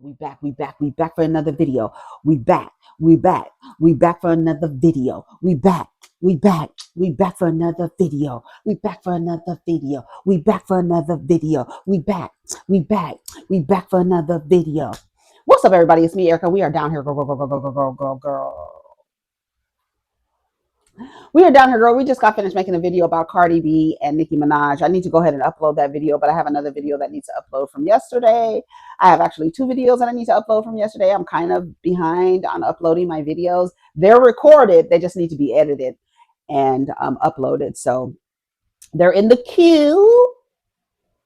We back, we back, we back for another video. We back, we back, we back for another video. We back, we back, we back for another video. We back for another video. We back for another video. We back, we back, we back for another video. What's up, everybody? It's me, Erica. We are down here, girl. We are down here, girl. We just got finished making a video about Cardi B and Nicki Minaj. I need to go ahead and upload that video, but I have another video that needs to upload from yesterday. I have actually 2 videos that I need to upload from yesterday. I'm kind of behind on uploading my videos. They're recorded. They just need to be edited and uploaded. So they're in the queue.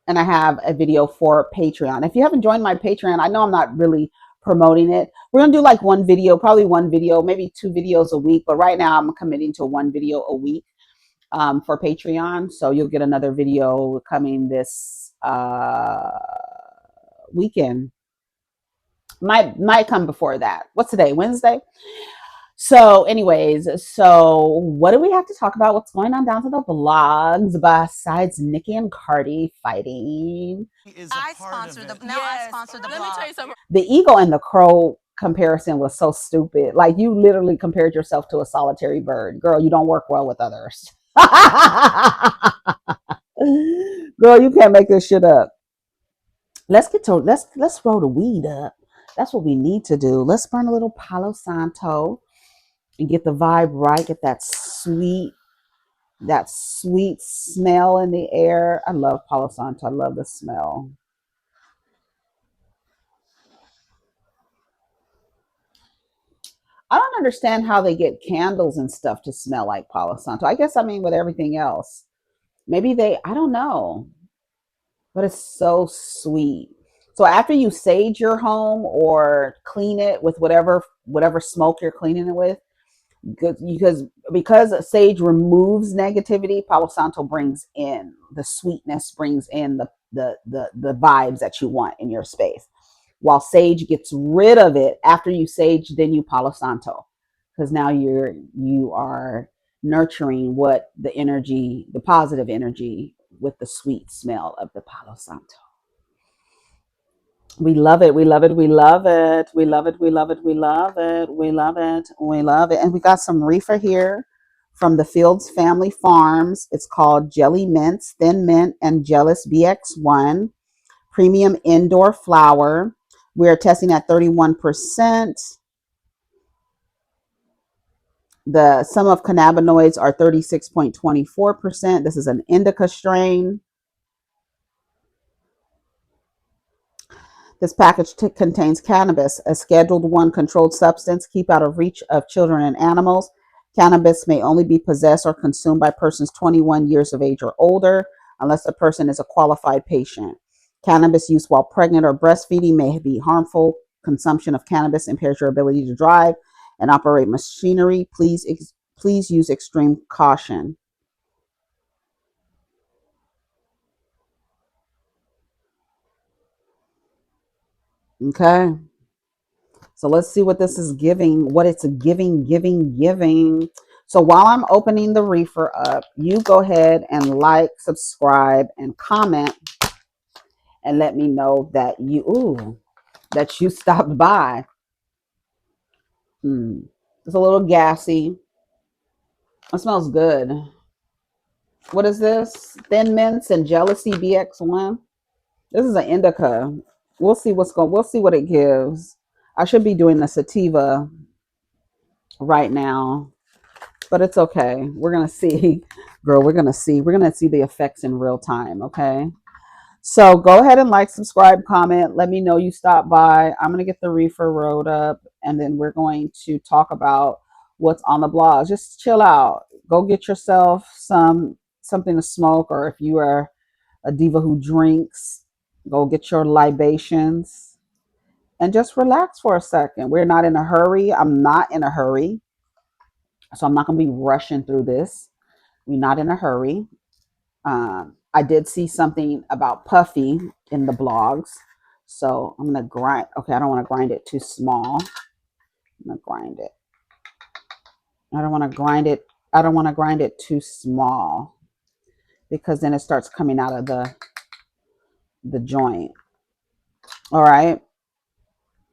And I have a video for Patreon. If you haven't joined my Patreon, I know I'm not really promoting it. We're going to do like one video, probably one video, maybe 2 videos a week. But right now I'm committing to 1 video a week for Patreon. So you'll get another video coming this weekend. Might come before that. What's today? Wednesday? So anyways, so what do we have to talk about? What's going on down to the vlogs besides Nicki and Cardi fighting? I sponsor the vlog. Let me tell you something. The Eagle and the Crow comparison was so stupid. Like, you literally compared yourself to a solitary bird. Girl, you don't work well with others. Girl, you can't make this shit up. Let's roll the weed up. That's what we need to do. Let's burn a little Palo Santo and get the vibe right. Get that sweet smell in the air. I love Palo Santo. I love the smell. I don't understand how they get candles and stuff to smell like Palo Santo. I guess, I mean, with everything else. Maybe I don't know. But it's so sweet. So after you sage your home or clean it with whatever smoke you're cleaning it with, because sage removes negativity, Palo Santo brings in the sweetness, brings in the vibes that you want in your space. While sage gets rid of it after you sage, then you Palo Santo, because now you are nurturing what the positive energy with the sweet smell of the Palo Santo. We love it. We love it. We love it. We love it. We love it. We love it. We love it. We love it. And we got some reefer here from the Fields Family Farms. It's called Jelly Mints, Thin Mint, and Jealous BX1 Premium Indoor Flower. We're testing at 31%. The sum of cannabinoids are 36.24%. This is an indica strain. This package contains cannabis, a Scheduled 1 controlled substance. Keep out of reach of children and animals. Cannabis may only be possessed or consumed by persons 21 years of age or older, unless the person is a qualified patient. Cannabis use while pregnant or breastfeeding may be harmful. Consumption of cannabis impairs your ability to drive and operate machinery. Please use extreme caution. Okay. So let's see what this is giving, what it's giving. So while I'm opening the reefer up, you go ahead and like, subscribe, and comment, and let me know that you stopped by. It's a little gassy. It smells good. What is this? Thin Mints and Jealousy BX1. This is an indica. We'll see what it gives. I should be doing the sativa right now, but it's okay. We're going to see, girl. We're going to see the effects in real time. Okay. So go ahead and like, subscribe, comment. Let me know you stopped by. I'm going to get the reefer rolled up, and then we're going to talk about what's on the blog. Just chill out. Go get yourself something to smoke, or if you are a diva who drinks, go get your libations and just relax for a second. We're not in a hurry. I'm not in a hurry. So I'm not going to be rushing through this. We're not in a hurry. I did see something about Puffy in the blogs. So I'm going to grind. Okay, I don't want to grind it too small. I'm going to grind it. I don't want to grind it. I don't want to grind it too small, because then it starts coming out of the joint. All right.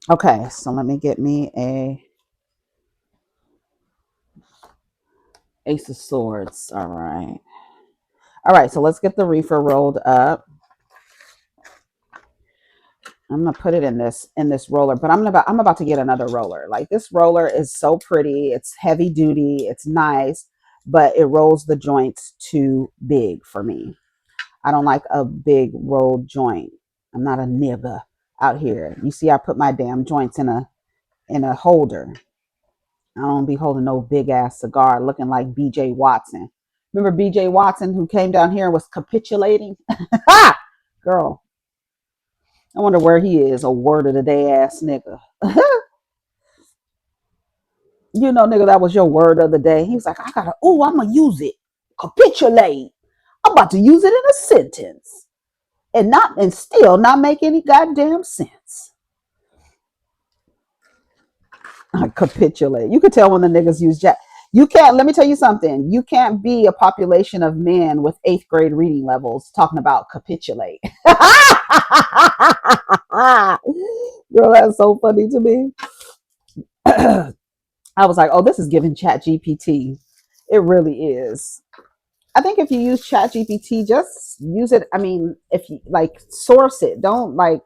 Okay, so let me get me a Ace of Swords. All right. All right, so let's get the reefer rolled up. I'm gonna put it in this roller, but I'm about to get another roller. Like this roller is so pretty. It's heavy duty. It's nice, but it rolls the joints too big for me. I don't like a big rolled joint. I'm not a nigga out here. You see, I put my damn joints in a holder. I don't be holding no big ass cigar looking like BJ Watson. Remember BJ Watson who came down here and was capitulating? Ha! Girl, I wonder where he is, a word of the day ass nigga. You know, nigga, that was your word of the day. He was like, I'm gonna use it. Capitulate. I'm about to use it in a sentence. And still not make any goddamn sense. Capitulate. You could tell when the niggas use jack. You can't, let me tell you something. You can't be a population of men with 8th grade reading levels talking about capitulate. Girl, that's so funny to me. I was like, oh, this is giving Chat GPT. It really is. I think if you use Chat GPT, just use it. I mean, if you like source it, don't like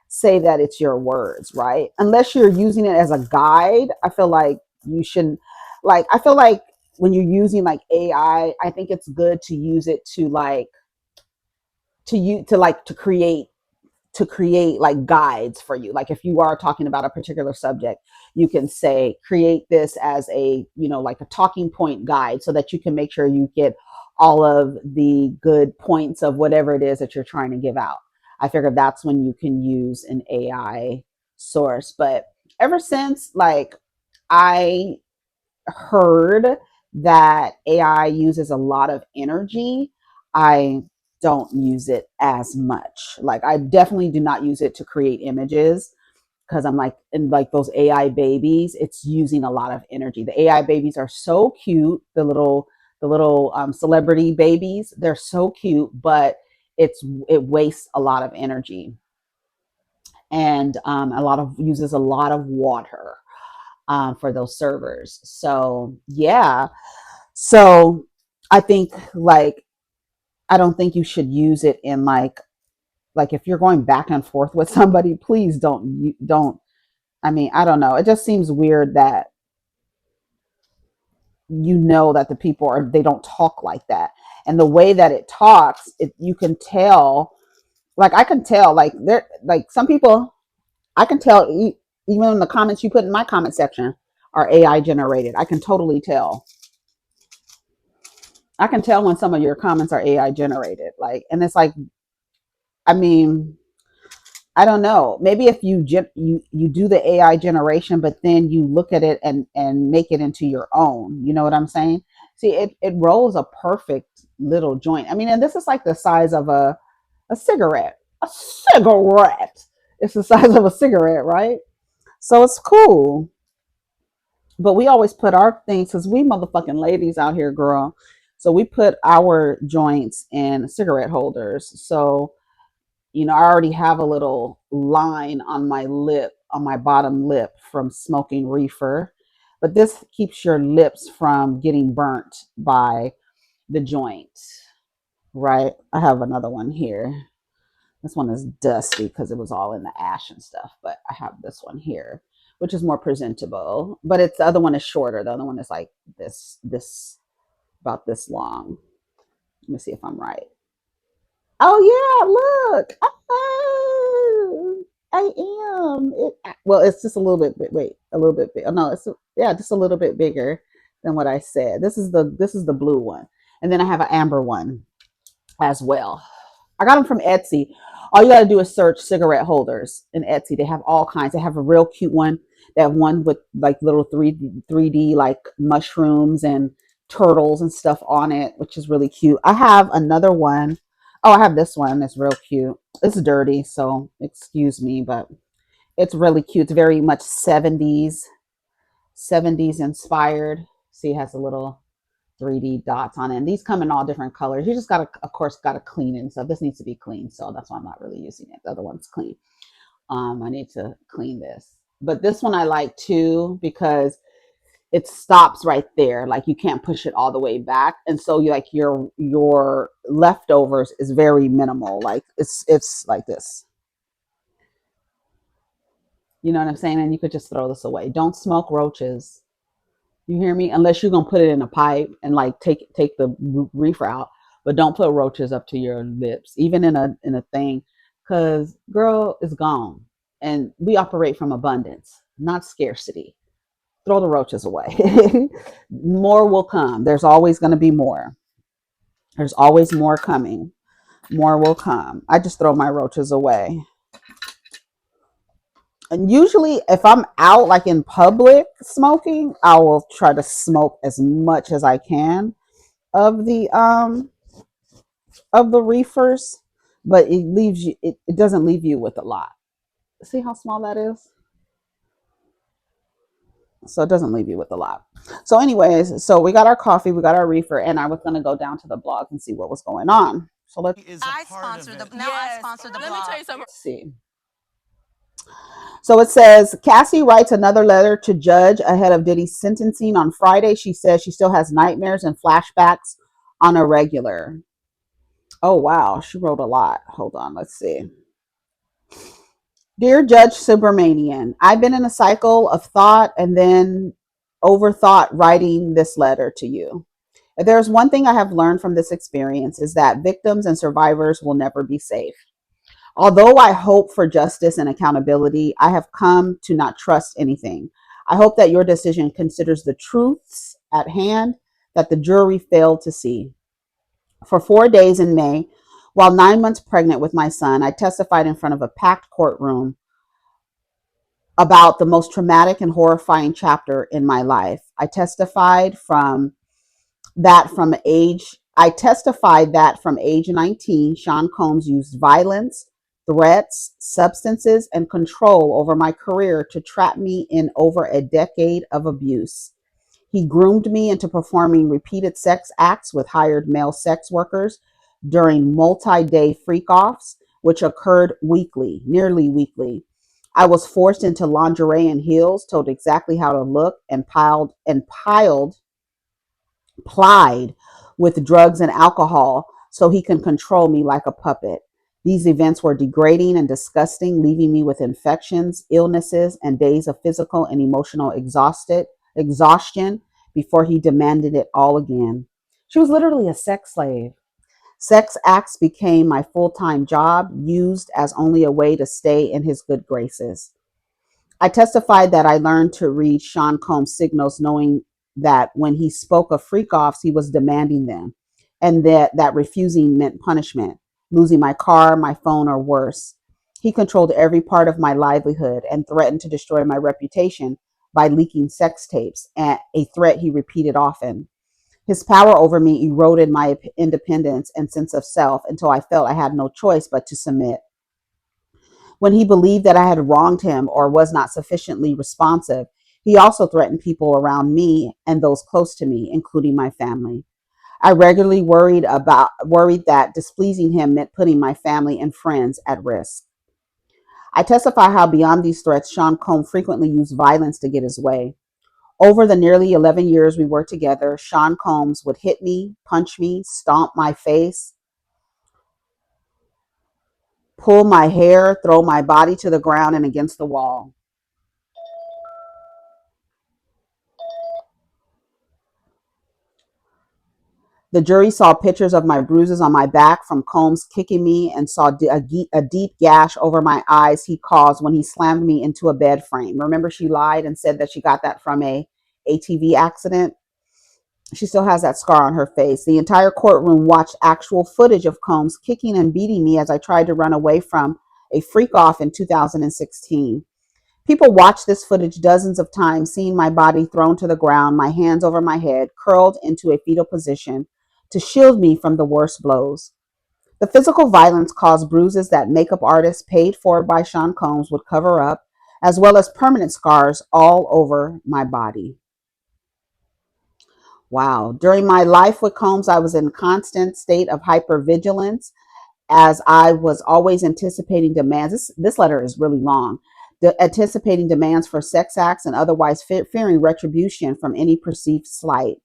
say that it's your words, right? Unless you're using it as a guide, I feel like you shouldn't. Like, I feel like when you're using like AI, I think it's good to use it to like to create like guides for you. Like if you are talking about a particular subject, you can say create this as a, you know, like a talking point guide so that you can make sure you get all of the good points of whatever it is that you're trying to give out. I figure that's when you can use an AI source. But ever since like I heard that AI uses a lot of energy, I don't use it as much. Like I definitely do not use it to create images because I'm like in like those AI babies, it's using a lot of energy. The AI babies are so cute, the little celebrity babies, they're so cute, but it wastes a lot of energy and a lot of uses a lot of water for those servers. So yeah, so I think like I don't think you should use it in like if you're going back and forth with somebody, please don't. I mean, I don't know. It just seems weird that you know that the people are they don't talk like that, and the way that it talks, you can tell. Like I can tell, like there, like some people, I can tell even in the comments you put in my comment section are AI generated. I can totally tell. I can tell when some of your comments are AI generated. Like, and it's like, I mean, I don't know. Maybe if you do the AI generation, but then you look at it and make it into your own. You know what I'm saying? See, it rolls a perfect little joint. I mean, and this is like the size of a cigarette. A cigarette. It's the size of a cigarette, right? So it's cool. But we always put our things because we motherfucking ladies out here, girl. So we put our joints in cigarette holders. So you know, I already have a little line on my lip, on my bottom lip from smoking reefer. But this keeps your lips from getting burnt by the joint, right? I have another one here. This one is dusty because it was all in the ash and stuff, but I have this one here, which is more presentable. But it's the other one is shorter. The other one is like this about this long. Let me see if I'm right. Oh yeah, look. Oh, I am. Well, it's just a little bit. Wait, a little bit. Oh, no, yeah, just a little bit bigger than what I said. This is the blue one, and then I have an amber one as well. I got them from Etsy. All you got to do is search cigarette holders in Etsy. They have all kinds. They have a real cute one. They have one with like little 3D like mushrooms and turtles and stuff on it, which is really cute. I have another one. Oh, I have this one that's real cute. It's dirty, so excuse me, but it's really cute. It's very much 70s inspired. See, it has a little 3D dots on it. And these come in all different colors. You just gotta, of course, gotta clean it. So this needs to be clean. So that's why I'm not really using it. The other one's clean. I need to clean this. But this one I like too because it stops right there. Like you can't push it all the way back, and so you like your leftovers is very minimal. Like it's like this. You know what I'm saying? And you could just throw this away. Don't smoke roaches. You hear me? Unless you're gonna put it in a pipe and like take the reefer out, but don't put roaches up to your lips, even in a thing, because girl is gone, and we operate from abundance, not scarcity. Throw the roaches away. More will come. There's always going to be more. There's always more coming. More will come. I just throw my roaches away. And usually if I'm out like in public smoking, I will try to smoke as much as I can of the reefers, but it doesn't leave you with a lot. See how small that is? So it doesn't leave you with a lot. So anyways, so we got our coffee, we got our reefer, and I was going to go down to the blog and see what was going on. So I sponsor the now. I sponsor the blog. Let me tell you something. Let's see. So it says Cassie writes another letter to judge ahead of Diddy's sentencing on Friday. She says she still has nightmares and flashbacks on a regular. Oh wow, she wrote a lot. Hold on, let's see. Dear Judge Subramanian, I've been in a cycle of thought and then overthought writing this letter to you. If there's one thing I have learned from this experience is that victims and survivors will never be safe. Although I hope for justice and accountability, I have come to not trust anything. I hope that your decision considers the truths at hand that the jury failed to see. For 4 days in May, while 9 months pregnant with my son, I testified in front of a packed courtroom about the most traumatic and horrifying chapter in my life. I testified that from age 19, Sean Combs used violence, threats, substances, and control over my career to trap me in over a decade of abuse. He groomed me into performing repeated sex acts with hired male sex workers during multi-day freak-offs, which occurred weekly, nearly weekly. I was forced into lingerie and heels, told exactly how to look, and plied with drugs and alcohol so he can control me like a puppet. These events were degrading and disgusting, leaving me with infections, illnesses, and days of physical and emotional exhaustion before he demanded it all again. She was literally a sex slave. Sex acts became my full-time job, used as only a way to stay in his good graces. I testified that I learned to read Sean Combs' signals, knowing that when he spoke of freak-offs, he was demanding them, and that refusing meant punishment, losing my car, my phone, or worse. He controlled every part of my livelihood and threatened to destroy my reputation by leaking sex tapes, a threat he repeated often. His power over me eroded my independence and sense of self until I felt I had no choice but to submit. When he believed that I had wronged him or was not sufficiently responsive, he also threatened people around me and those close to me, including my family. I regularly worried that displeasing him meant putting my family and friends at risk. I testify how beyond these threats, Sean Combs frequently used violence to get his way. Over the nearly 11 years we worked together, Sean Combs would hit me, punch me, stomp my face, pull my hair, throw my body to the ground and against the wall. The jury saw pictures of my bruises on my back from Combs kicking me and saw a deep gash over my eyes he caused when he slammed me into a bed frame. Remember, she lied and said that she got that from a ATV accident? She still has that scar on her face. The entire courtroom watched actual footage of Combs kicking and beating me as I tried to run away from a freak off in 2016. People watched this footage dozens of times, seeing my body thrown to the ground, my hands over my head, curled into a fetal position to shield me from the worst blows. The physical violence caused bruises that makeup artists paid for by Sean Combs would cover up, as well as permanent scars all over my body. Wow. During my life with Combs, I was in a constant state of hypervigilance as I was always anticipating demands. This letter is really long. anticipating demands for sex acts and otherwise fearing retribution from any perceived slight.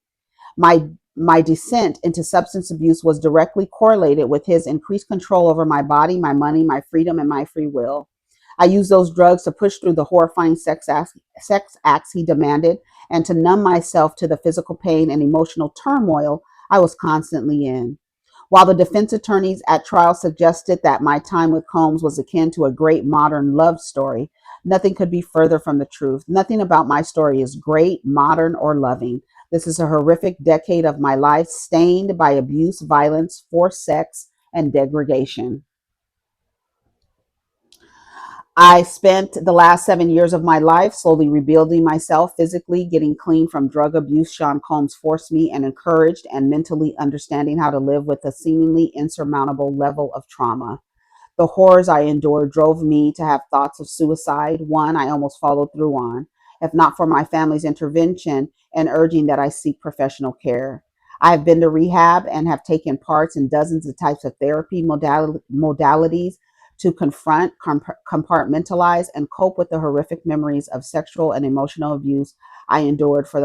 My my descent into substance abuse was directly correlated with his increased control over my body, my money, my freedom, and my free will. I used those drugs to push through the horrifying sex acts he demanded and to numb myself to the physical pain and emotional turmoil I was constantly in. While the defense attorneys at trial suggested that my time with Combs was akin to a great modern love story, nothing could be further from the truth. Nothing about my story is great, modern, or loving. This is a horrific decade of my life stained by abuse, violence, forced sex, and degradation. I spent the last 7 years of my life slowly rebuilding myself physically, getting clean from drug abuse Sean Combs forced me and encouraged, and mentally understanding how to live with a seemingly insurmountable level of trauma. The horrors I endured drove me to have thoughts of suicide, one I almost followed through on, if not for my family's intervention and urging that I seek professional care. I have been to rehab and have taken parts in dozens of types of therapy modalities to confront, compartmentalize, and cope with the horrific memories of sexual and emotional abuse I endured for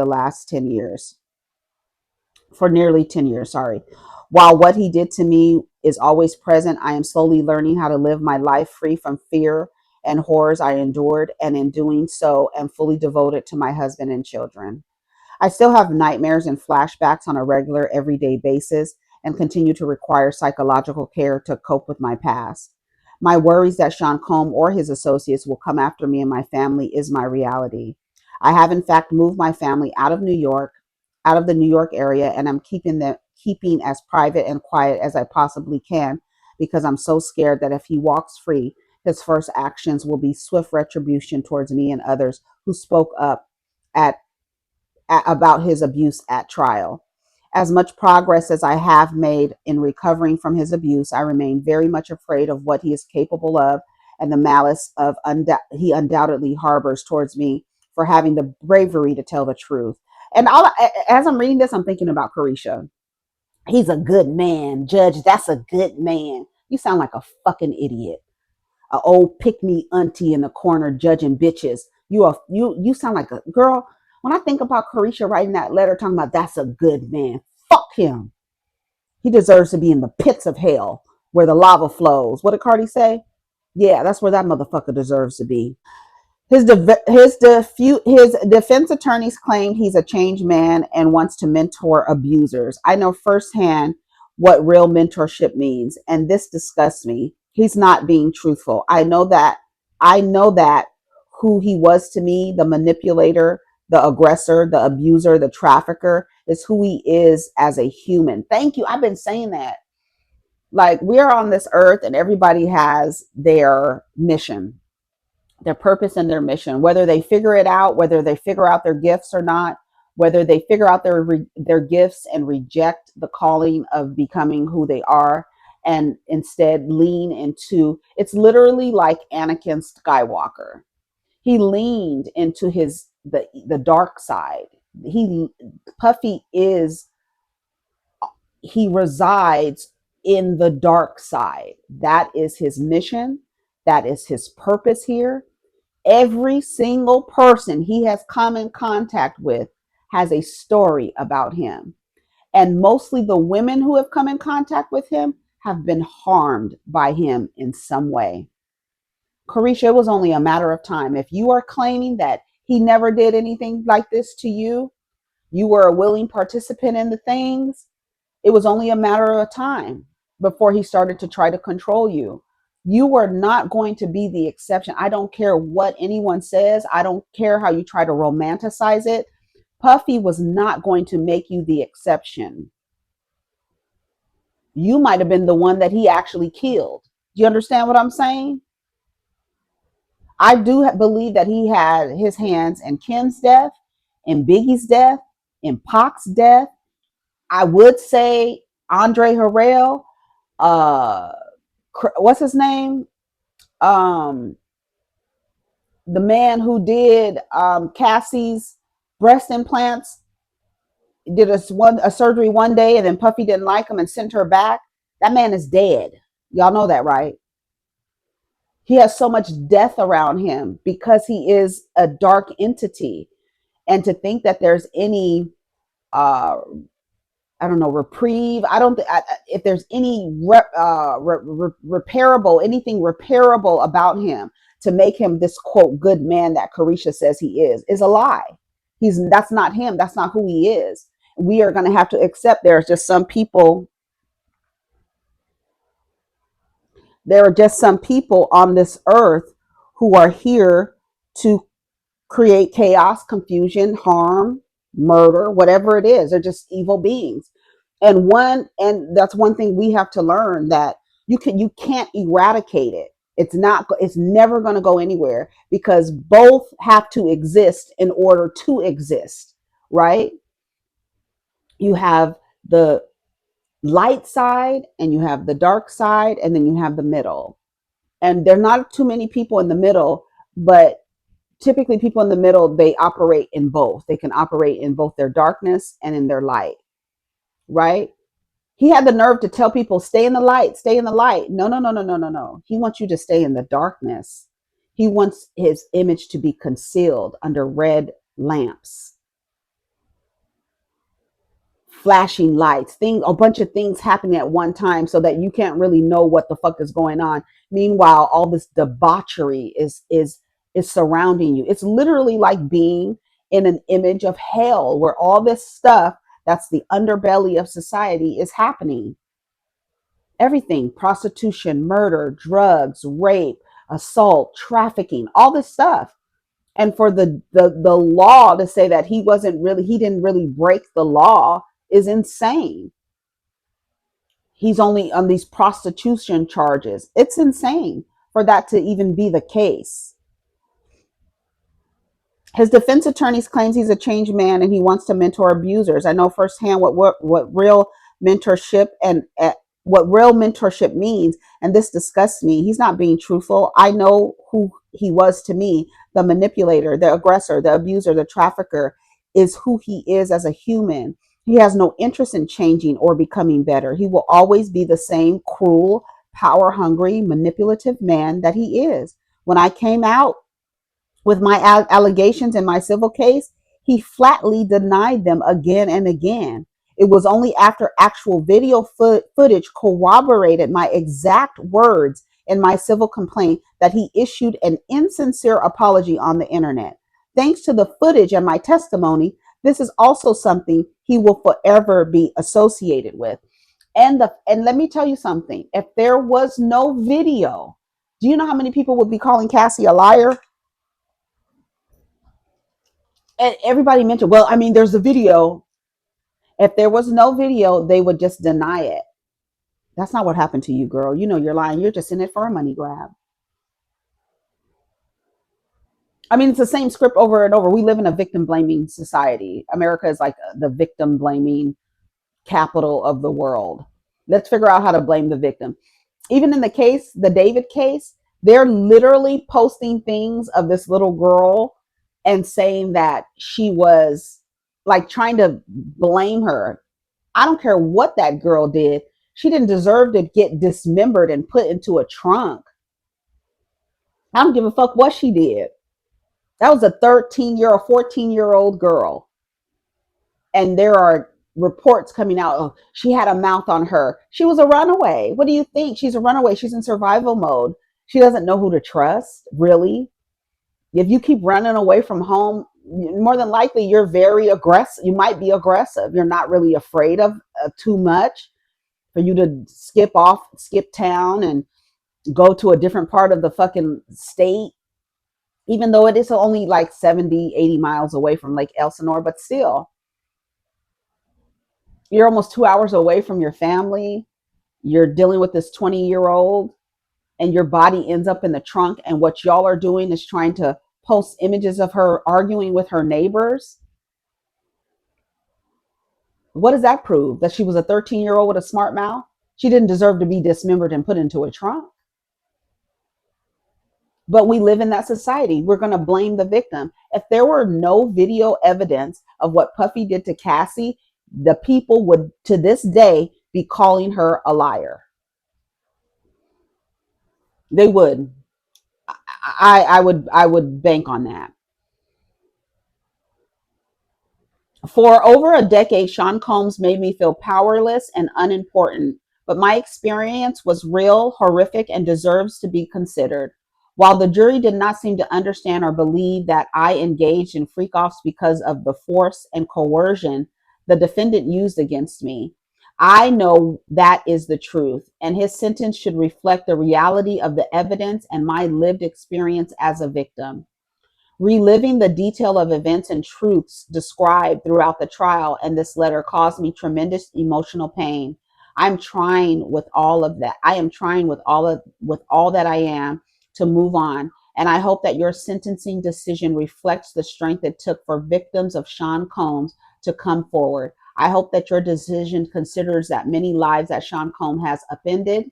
nearly 10 years, sorry. While what he did to me is always present, I am slowly learning how to live my life free from fear and horrors I endured, and in doing so, am fully devoted to my husband and children. I still have nightmares and flashbacks on a regular, everyday basis and continue to require psychological care to cope with my past. My worries that Sean Combe or his associates will come after me and my family is my reality. I have, in fact, moved my family out of the New York area, and I'm keeping as private and quiet as I possibly can because I'm so scared that if he walks free, his first actions will be swift retribution towards me and others who spoke up at about his abuse at trial. As much progress as I have made in recovering from his abuse, I remain very much afraid of what he is capable of and the malice of he undoubtedly harbors towards me for having the bravery to tell the truth. And as I'm reading this, I'm thinking about Carisha. He's a good man, Judge. That's a good man. You sound like a fucking idiot, a old pick me auntie in the corner judging bitches. You sound like a girl. When I think about Carisha writing that letter talking about that's a good man, fuck him. He deserves to be in the pits of hell where the lava flows. What did Cardi say? Yeah, that's where that motherfucker deserves to be. His defense attorneys claim he's a changed man and wants to mentor abusers. I know firsthand what real mentorship means, and this disgusts me. He's not being truthful. I know that who he was to me, the manipulator, the aggressor, the abuser, the trafficker, is who he is as a human. Thank you. I've been saying that. Like, we're on this earth and everybody has their purpose and their mission, whether they figure it out, whether they figure out their gifts or not, whether they figure out their gifts and reject the calling of becoming who they are and instead lean into, it's literally like Anakin Skywalker. He leaned into the dark side. He Puffy is he resides in the dark side. That is his mission. That is his purpose here. Every single person he has come in contact with has a story about him. And mostly the women who have come in contact with him have been harmed by him in some way. Carisha, it was only a matter of time. If you are claiming that he never did anything like this to you, you were a willing participant in the things, it was only a matter of time before he started to try to control you. You were not going to be the exception. I don't care what anyone says. I don't care how you try to romanticize it. Puffy was not going to make you the exception. You might have been the one that he actually killed. Do you understand what I'm saying? I do believe that he had his hands in Kim's death, in Biggie's death, in Pac's death. I would say Andre Harrell, uh, what's his name? Um, the man who did Cassie's breast implants did a surgery one day, and then Puffy didn't like him and sent her back. That man is dead. Y'all know that, right? He has so much death around him because he is a dark entity. And to think that there's any uh I don't know, reprieve. I don't if there's any repairable, anything repairable about him to make him this quote good man that Carisha says he is a lie. That's not him. That's not who he is. We are going to have to accept there's just some people. There are just some people on this earth who are here to create chaos, confusion, harm, murder, whatever it is. They're just evil beings. And that's one thing we have to learn, that you can't eradicate it. It's never going to go anywhere, because both have to exist in order to exist, right? You have the light side and you have the dark side, and then you have the middle. And there are not too many people in the middle, but typically people in the middle, they operate in both. They can operate in both their darkness and in their light, right? He had the nerve to tell people, stay in the light, stay in the light. No, no, no, no, no, no, no. He wants you to stay in the darkness. He wants his image to be concealed under red lamps, flashing lights, a bunch of things happening at one time so that you can't really know what the fuck is going on. Meanwhile, all this debauchery is surrounding you. It's literally like being in an image of hell, where all this stuff that's the underbelly of society is happening. Everything: prostitution, murder, drugs, rape, assault, trafficking, all this stuff. And for the law to say that he didn't really break the law is insane. He's only on these prostitution charges. It's insane for that to even be the case. His defense attorneys claims he's a changed man and he wants to mentor abusers. I know firsthand what real mentorship and what real mentorship means, and this disgusts me. He's not being truthful. I know who he was to me. The manipulator, the aggressor, the abuser, the trafficker is who he is as a human. He has no interest in changing or becoming better. He will always be the same cruel, power hungry, manipulative man that he is. When I came out with my allegations in my civil case, he flatly denied them again and again. It was only after actual video footage corroborated my exact words in my civil complaint that he issued an insincere apology on the internet. Thanks to the footage and my testimony, this is also something he will forever be associated with. And let me tell you something. If there was no video, do you know how many people would be calling Cassie a liar? And everybody mentioned, well, I mean, there's a video. If there was no video, they would just deny it. That's not what happened to you, girl. You know you're lying. You're just in it for a money grab. I mean, it's the same script over and over. We live in a victim blaming society. America is like the victim blaming capital of the world. Let's figure out how to blame the victim. Even in the David case, they're literally posting things of this little girl and saying that she was like trying to blame her. I don't care what that girl did. She didn't deserve to get dismembered and put into a trunk. I don't give a fuck what she did. That was a 13-year or 14-year-old girl. And there are reports coming out. Oh, she had a mouth on her. She was a runaway. What do you think? She's a runaway. She's in survival mode. She doesn't know who to trust, really. If you keep running away from home, more than likely you're very aggressive. You might be aggressive. You're not really afraid of too much for you to skip town and go to a different part of the fucking state, even though it is only like 70, 80 miles away from Lake Elsinore, but still, you're almost 2 hours away from your family. You're dealing with this 20-year-old and your body ends up in the trunk. And what y'all are doing is trying to post images of her arguing with her neighbors. What does that prove? That she was a 13-year-old with a smart mouth? She didn't deserve to be dismembered and put into a trunk. But we live in that society. We're going to blame the victim. If there were no video evidence of what Puffy did to Cassie, the people would, to this day, be calling her a liar. They would. I would bank on that. For over a decade, Sean Combs made me feel powerless and unimportant, but my experience was real, horrific, and deserves to be considered. While the jury did not seem to understand or believe that I engaged in freak offs because of the force and coercion the defendant used against me, I know that is the truth, and his sentence should reflect the reality of the evidence and my lived experience as a victim. Reliving the detail of events and truths described throughout the trial and this letter caused me tremendous emotional pain. I'm trying with all of that. I am trying with all that I am to move on. And I hope that your sentencing decision reflects the strength it took for victims of Sean Combs to come forward. I hope that your decision considers that many lives that Sean Combs has upended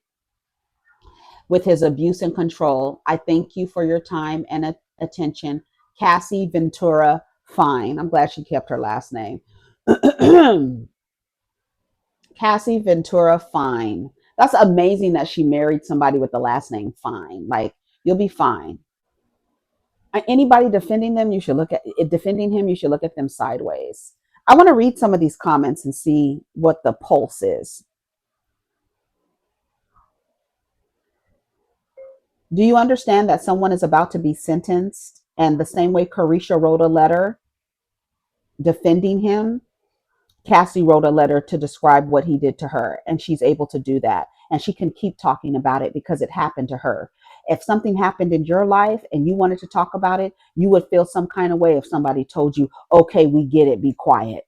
with his abuse and control. I thank you for your time and attention. Cassie Ventura Fine. I'm glad she kept her last name. Cassie Ventura Fine. That's amazing that she married somebody with the last name Fine. Like, you'll be fine. Anybody defending them, you should look at defending him, you should look at them sideways. I want to read some of these comments and see what the pulse is. Do you understand that someone is about to be sentenced? And the same way Carisha wrote a letter defending him, Cassie wrote a letter to describe what he did to her, and she's able to do that. And she can keep talking about it because it happened to her. If something happened in your life and you wanted to talk about it, you would feel some kind of way if somebody told you, okay, we get it, be quiet.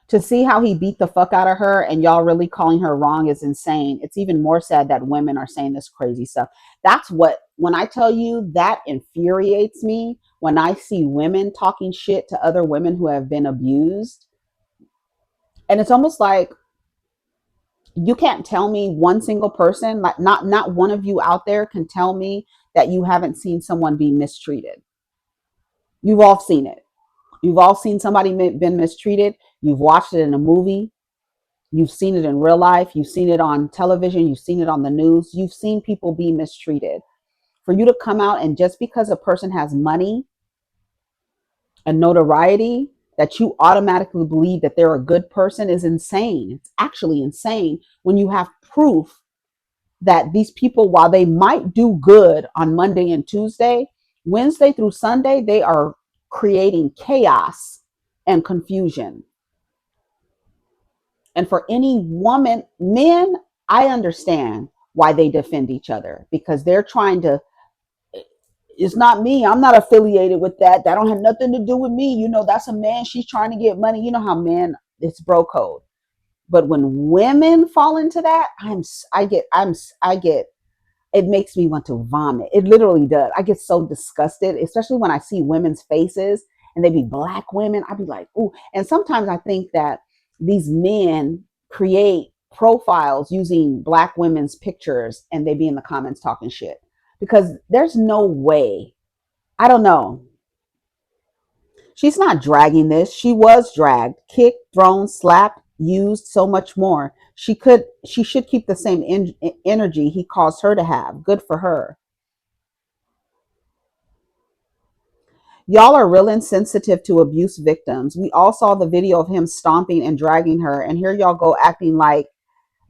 To see how he beat the fuck out of her and y'all really calling her wrong is insane. It's even more sad that women are saying this crazy stuff. That's what, when I tell you, that infuriates me when I see women talking shit to other women who have been abused. And it's almost like you can't tell me one single person, like not one of you out there can tell me that you haven't seen someone be mistreated. You've all seen it. You've all seen somebody been mistreated. You've watched it in a movie. You've seen it in real life. You've seen it on television. You've seen it on the news. You've seen people be mistreated. For you to come out and just because a person has money and notoriety, that you automatically believe that they're a good person is insane. It's actually insane when you have proof that these people, while they might do good on Monday and Tuesday, Wednesday through Sunday, they are creating chaos and confusion. And for any woman, men, I understand why they defend each other because they're trying to, it's not me. I'm not affiliated with that. That don't have nothing to do with me. You know, that's a man. She's trying to get money. You know how men, it's bro code. But when women fall into that, I get, it makes me want to vomit. It literally does. I get so disgusted, especially when I see women's faces and they be black women. I'd be like, ooh. And sometimes I think that these men create profiles using black women's pictures and they be in the comments talking shit because there's no way. I don't know. She's not dragging this. She was dragged, kicked, thrown, slapped, used, so much more. She should keep the same energy he caused her to have. Good for her. Y'all are real insensitive to abuse victims. We all saw the video of him stomping and dragging her, and here y'all go acting like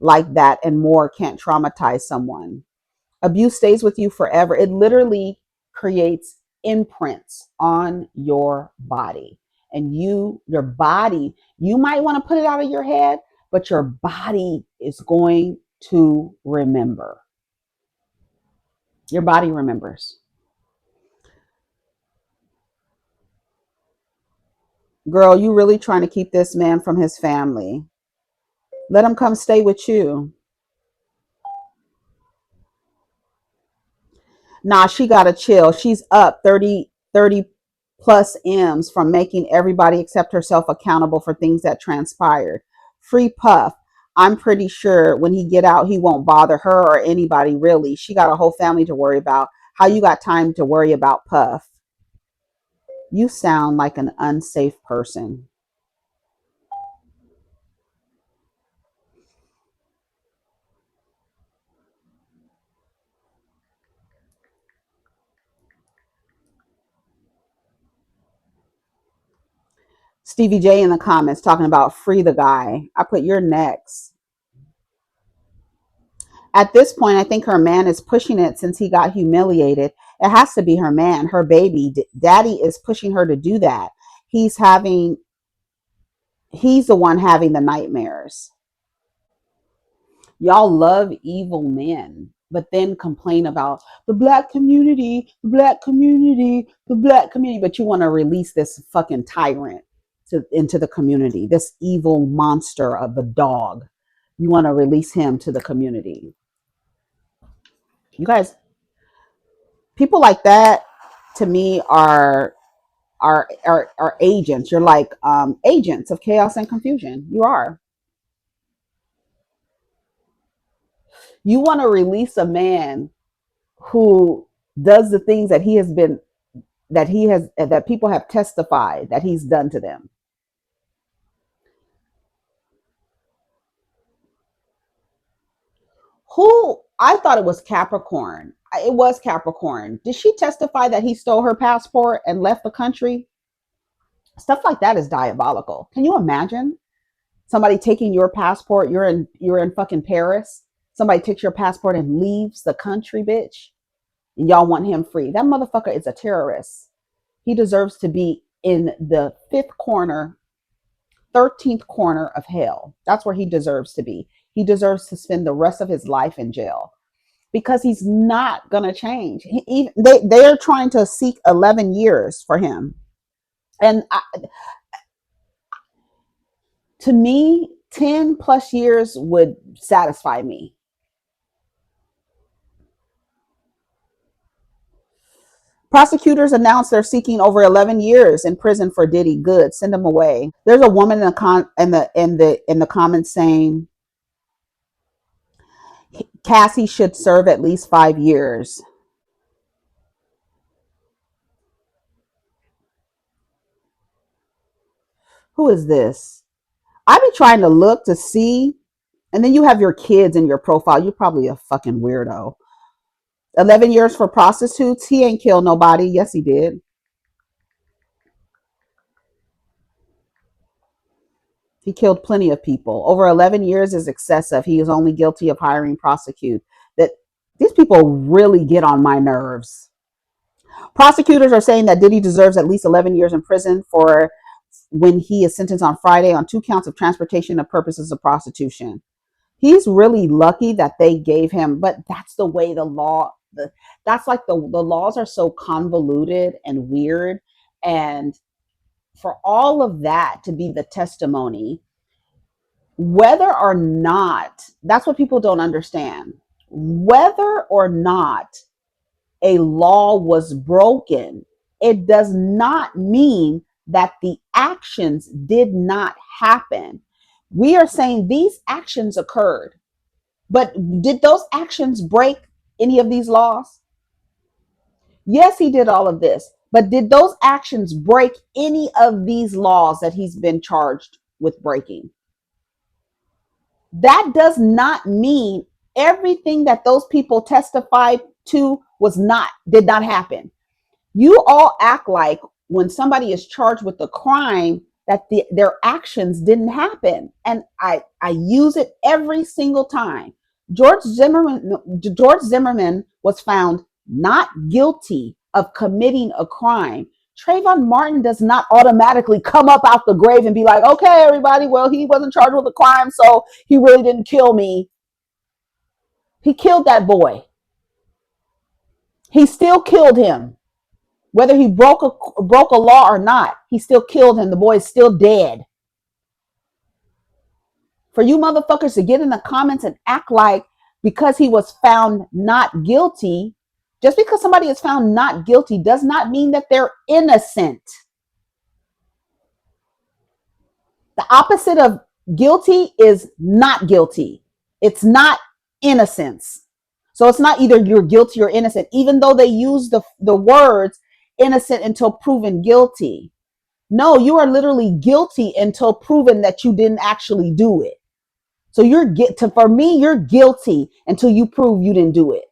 that and more can't traumatize someone. Abuse stays with you forever. It literally creates imprints on your body. And your body, you might want to put it out of your head, but your body is going to remember. Your body remembers. Girl, you really trying to keep this man from his family. Let him come stay with you. Nah, she got to chill. She's up 30 plus M's from making everybody except herself accountable for things that transpired. Free Puff. I'm pretty sure when he get out, he won't bother her or anybody really. She got a whole family to worry about. How you got time to worry about Puff? You sound like an unsafe person. Stevie J in the comments talking about free the guy. I put you're next. At this point, I think her man is pushing it since he got humiliated. It has to be her man, her baby. Daddy is pushing her to do that. He's having, he's the one having the nightmares. Y'all love evil men, but then complain about the black community, the black community, the black community. But you want to release this fucking tyrant into the community, this evil monster of a dog. You want to release him to the community. You guys, people like that to me are agents. You're like agents of chaos and confusion. You are. You want to release a man who does the things that he has been that people have testified that he's done to them. Who I thought it was Capricorn. It was Capricorn. Did she testify that he stole her passport and left the country? Stuff like that is diabolical. Can you imagine somebody taking your passport? You're in fucking Paris. Somebody takes your passport and leaves the country, bitch. And y'all want him free. That motherfucker is a terrorist. He deserves to be in the 13th corner of hell. That's where he deserves to be. He deserves to spend the rest of his life in jail because he's not going to change. They're trying to seek 11 years for him. And to me, 10 plus years would satisfy me. Prosecutors announced they're seeking over 11 years in prison for Diddy. Good, send him away. There's a woman in the comments saying Cassie should serve at least 5 years. Who is this? I be trying to look to see, and then you have your kids in your profile. You're probably a fucking weirdo. 11 years for prostitutes. He ain't killed nobody. Yes, he did. He killed plenty of people. Over 11 years is excessive. He is only guilty of hiring prostitutes. That these people really get on my nerves. Prosecutors are saying that Diddy deserves at least 11 years in prison for when he is sentenced on Friday on 2 counts of transportation of purposes of prostitution. He's really lucky that they gave him, but that's the way the law, that's like the laws are so convoluted and weird. And for all of that to be the testimony, whether or not, that's what people don't understand, whether or not a law was broken, it does not mean that the actions did not happen. We are saying these actions occurred, but did those actions break any of these laws? Yes, he did all of this, but did those actions break any of these laws that he's been charged with breaking? That does not mean everything that those people testified to did not happen. You all act like when somebody is charged with a crime that their actions didn't happen. And I use it every single time. George Zimmerman was found not guilty of committing a crime. Trayvon Martin does not automatically come up out the grave and be like, okay, everybody, well, he wasn't charged with a crime, so he really didn't kill me. He killed that boy. He still killed him. Whether he broke a law or not, he still killed him. The boy is still dead. For you motherfuckers to get in the comments and act like because he was found not guilty, just because somebody is found not guilty does not mean that they're innocent. The opposite of guilty is not guilty. It's not innocence. So it's not either you're guilty or innocent, even though they use the words innocent until proven guilty. No, you are literally guilty until proven that you didn't actually do it. So for me, you're guilty until you prove you didn't do it.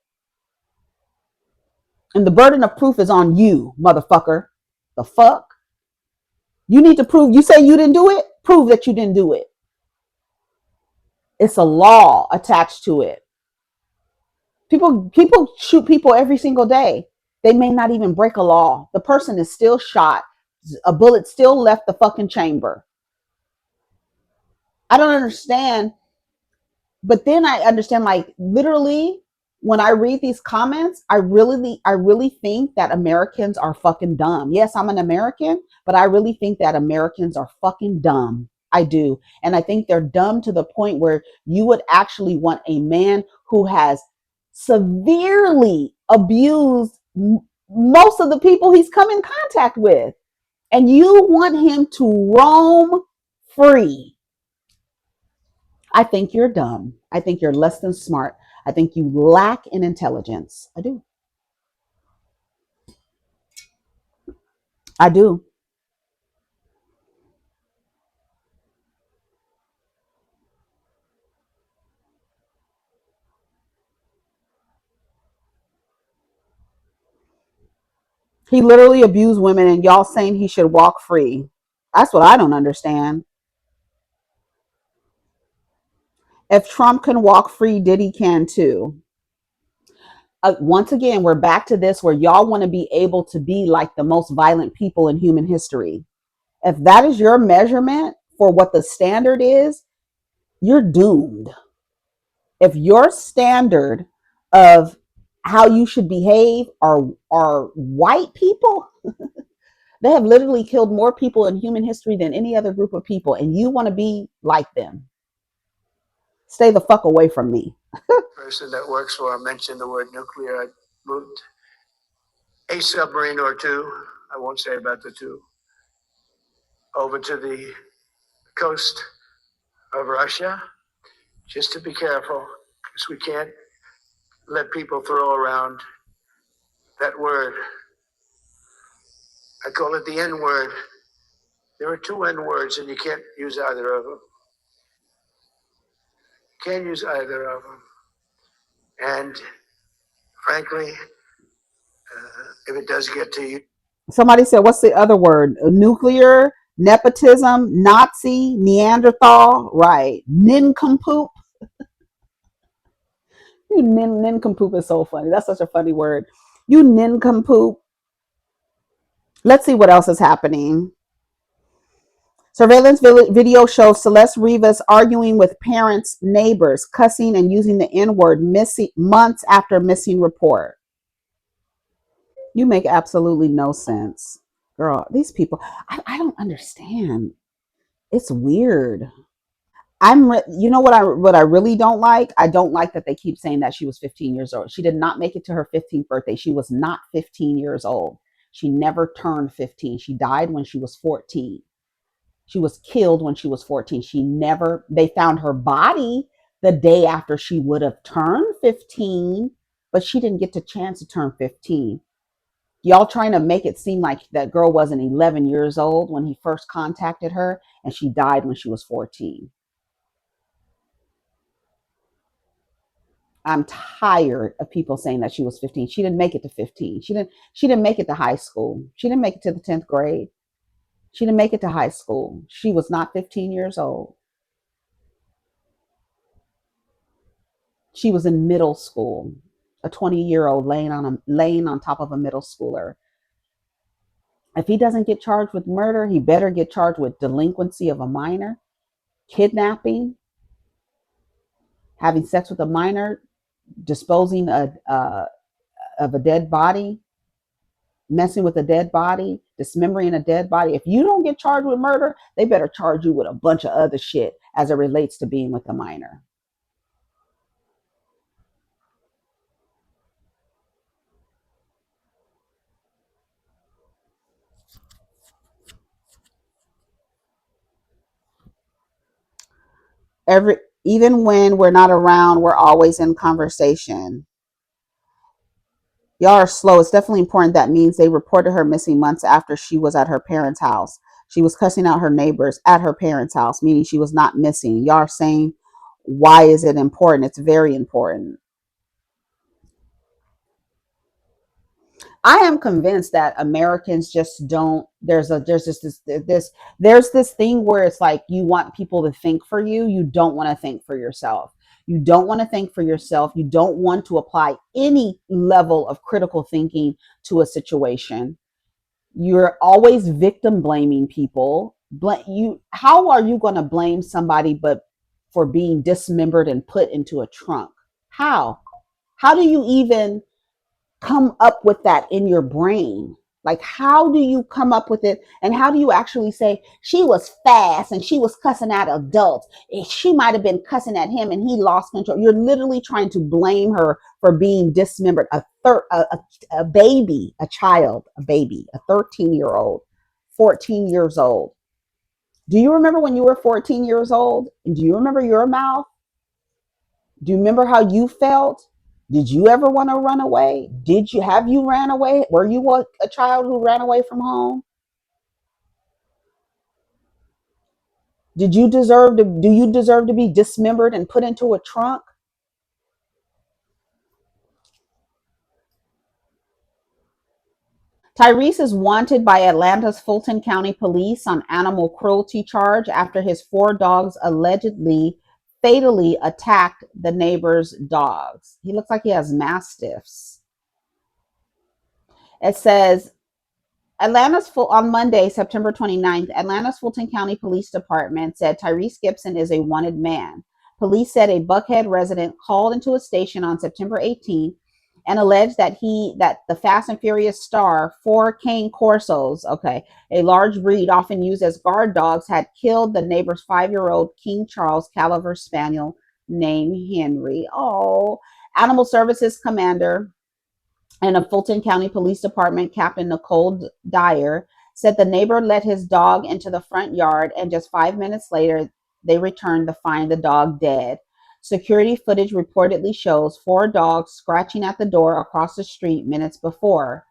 And the burden of proof is on you, motherfucker. The fuck? You need to prove. You say you didn't do it. Prove that you didn't do it. It's a law attached to it. People shoot people every single day. They may not even break a law. The person is still shot. A bullet still left the fucking chamber. I don't understand. But then I understand, like, literally, when I read these comments, I really think that Americans are fucking dumb. Yes, I'm an American, but I really think that Americans are fucking dumb. I do. And I think they're dumb to the point where you would actually want a man who has severely abused most of the people he's come in contact with. And you want him to roam free. I think you're dumb. I think you're less than smart. I think you lack in intelligence. I do. I do. He literally abused women, and y'all saying he should walk free. That's what I don't understand. If Trump can walk free, Diddy can too. Once again, we're back to this where y'all want to be able to be like the most violent people in human history. If that is your measurement for what the standard is, you're doomed. If your standard of how you should behave are white people, they have literally killed more people in human history than any other group of people, and you want to be like them. Stay the fuck away from me. Person that works for mentioned the word nuclear. I moved a submarine or two, I won't say about the two, over to the coast of Russia, just to be careful, because we can't let people throw around that word. I call it the N word. There are two N words, and you can't use either of them. You can't use either of them. And frankly, if it does get to you. Somebody said, what's the other word? Nuclear, nepotism, Nazi, Neanderthal, right? Nincompoop. You nincompoop is so funny. That's such a funny word. You nincompoop. Let's see what else is happening. Surveillance video shows Celeste Rivas arguing with parents, neighbors, cussing and using the N-word missing months after missing report. You make absolutely no sense. Girl, these people, I don't understand. It's weird. You know what I really don't like? I don't like that they keep saying that she was 15 years old. She did not make it to her 15th birthday. She was not 15 years old. She never turned 15. She died when she was 14. She was killed when she was 14. They found her body the day after she would have turned 15, but she didn't get the chance to turn 15. Y'all trying to make it seem like that girl wasn't 11 years old when he first contacted her, and she died when she was 14. I'm tired of people saying that she was 15. She didn't make it to 15. She didn't make it to high school. She didn't make it to the 10th grade. She didn't make it to high school. She was not 15 years old. She was in middle school. A 20-year-old laying on top of a middle schooler. If he doesn't get charged with murder, he better get charged with delinquency of a minor, kidnapping, having sex with a minor, disposing of a dead body, messing with a dead body, dismembering a dead body. If you don't get charged with murder, they better charge you with a bunch of other shit as it relates to being with a minor. Even when we're not around, we're always in conversation. Y'all are slow. It's definitely important. That means they reported her missing months after she was at her parents' house. She was cussing out her neighbors at her parents' house, meaning she was not missing. Y'all are saying, why is it important? It's very important. I am convinced that Americans just don't. There's this thing where it's like you want people to think for you. You don't want to think for yourself. You don't want to think for yourself. You don't want to apply any level of critical thinking to a situation. You're always victim blaming people. How are you going to blame somebody but for being dismembered and put into a trunk? How? How do you even come up with that in your brain? Like, how do you come up with it? And how do you actually say she was fast and she was cussing at adults? She might have been cussing at him and he lost control. You're literally trying to blame her for being dismembered. A baby, a child, a baby, a 13-year-old, 14 years old. Do you remember when you were 14 years old? And do you remember your mouth? Do you remember how you felt? Did you ever want to run away? Have you ran away? Were you a child who ran away from home? Do you deserve to be dismembered and put into a trunk? Tyrese is wanted by Atlanta's Fulton County Police on animal cruelty charge after his four dogs allegedly fatally attacked the neighbor's dogs. He looks like he has mastiffs. It says on Monday, September 29th, Atlanta's Fulton County Police Department said Tyrese Gibson is a wanted man. Police said a Buckhead resident called into a station on September 18th and alleged that the Fast and Furious star, four cane corsos, okay, a large breed often used as guard dogs, had killed the neighbor's 5-year-old King Charles Caliber Spaniel named Henry. Oh, Animal Services Commander and a Fulton County Police Department Captain Nicole Dyer said the neighbor let his dog into the front yard and just 5 minutes later they returned to find the dog dead. Security footage reportedly shows four dogs scratching at the door across the street minutes before.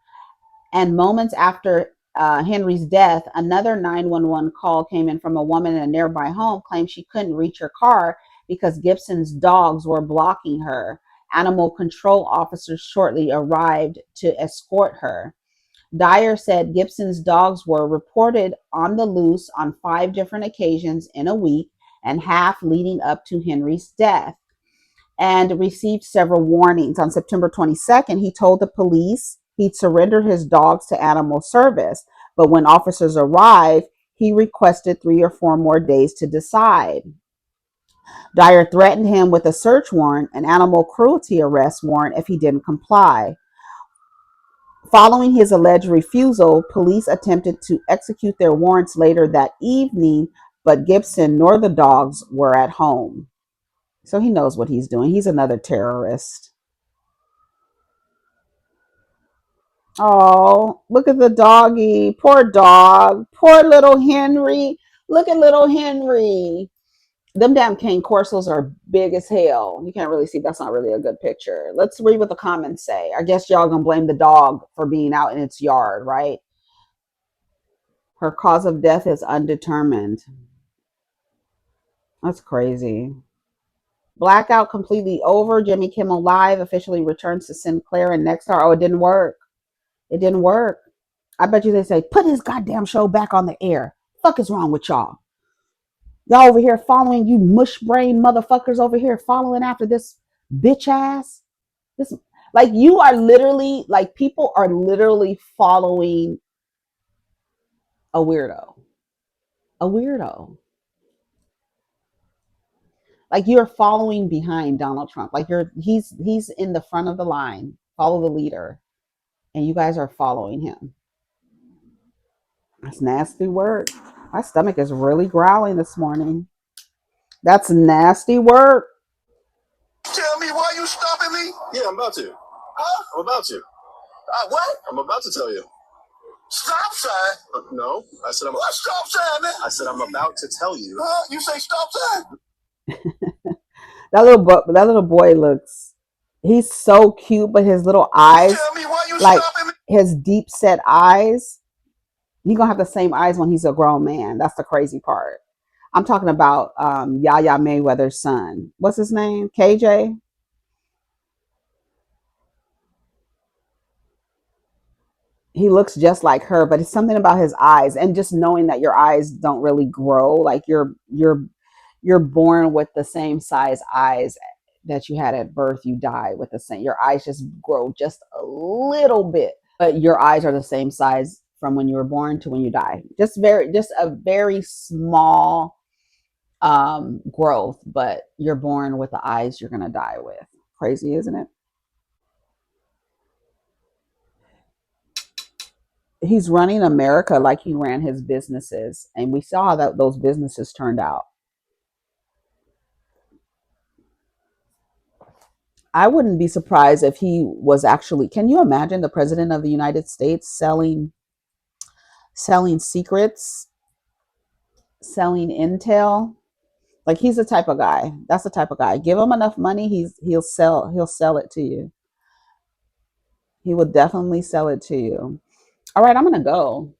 And moments after Henry's death, another 911 call came in from a woman in a nearby home claimed she couldn't reach her car because Gibson's dogs were blocking her. Animal control officers shortly arrived to escort her. Dyer said Gibson's dogs were reported on the loose on 5 different occasions in a week and half leading up to Henry's death, and received several warnings. On September 22nd, he told the police he'd surrender his dogs to animal service, but when officers arrived, he requested 3 or 4 more days to decide. Dyer threatened him with a search warrant, an animal cruelty arrest warrant, if he didn't comply. Following his alleged refusal, police attempted to execute their warrants later that evening, but Gibson nor the dogs were at home. So he knows what he's doing. He's another terrorist. Oh, look at the doggy. Poor dog. Poor little Henry. Look at little Henry. Them damn cane corsos are big as hell. You can't really see. That's not really a good picture. Let's read what the comments say. I guess y'all gonna blame the dog for being out in its yard, right? Her cause of death is undetermined. That's crazy. Blackout completely over. Jimmy Kimmel Live officially returns to Sinclair and Nexstar. Oh, it didn't work. It didn't work. I bet you they say, put his goddamn show back on the air. Fuck is wrong with y'all? Y'all over here following, you mush brain motherfuckers over here following after this bitch ass. This, like, you are literally, like, people are literally following a weirdo. A weirdo. Like, you're following behind Donald Trump. Like, he's in the front of the line. Follow the leader. And you guys are following him. That's nasty work. My stomach is really growling this morning. That's nasty work. Tell me why you stopping me? Yeah, I'm about to. Huh? I'm about to. What? I'm about to tell you. Stop sign? No. I said I'm. What stop sign, man? I said I'm about to tell you. Huh? You say stop sign? That little boy looks. He's so cute, but his little eyes, Tell me why you like stopping me? his deep set eyes. He's gonna have the same eyes when he's a grown man. That's the crazy part. I'm talking about Yaya Mayweather's son. What's his name? KJ. He looks just like her, but it's something about his eyes, and just knowing that your eyes don't really grow. Like you're born with the same size eyes that you had at birth. You die with the same. Your eyes just grow just a little bit, but your eyes are the same size from when you were born to when you die. Just a very small growth, but you're born with the eyes you're gonna die with. Crazy, isn't it? He's running America like he ran his businesses, and we saw that those businesses turned out. I wouldn't be surprised if he was actually. Can you imagine the president of the United States selling secrets, selling intel? Like he's the type of guy. That's the type of guy. Give him enough money, he'll sell it to you. He will definitely sell it to you. All right, I'm gonna go.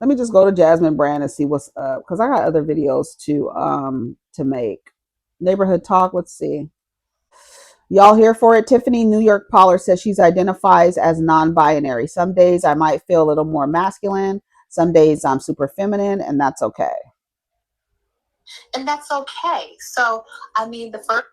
Let me just go to Jasmine Brand and see what's up because I got other videos to make. Neighborhood talk. Let's see. Y'all here for it? Tiffany New York Pollard says she's identifies as non-binary. Some days I might feel a little more masculine. Some days I'm super feminine, and that's okay. And that's okay. So, I mean, the first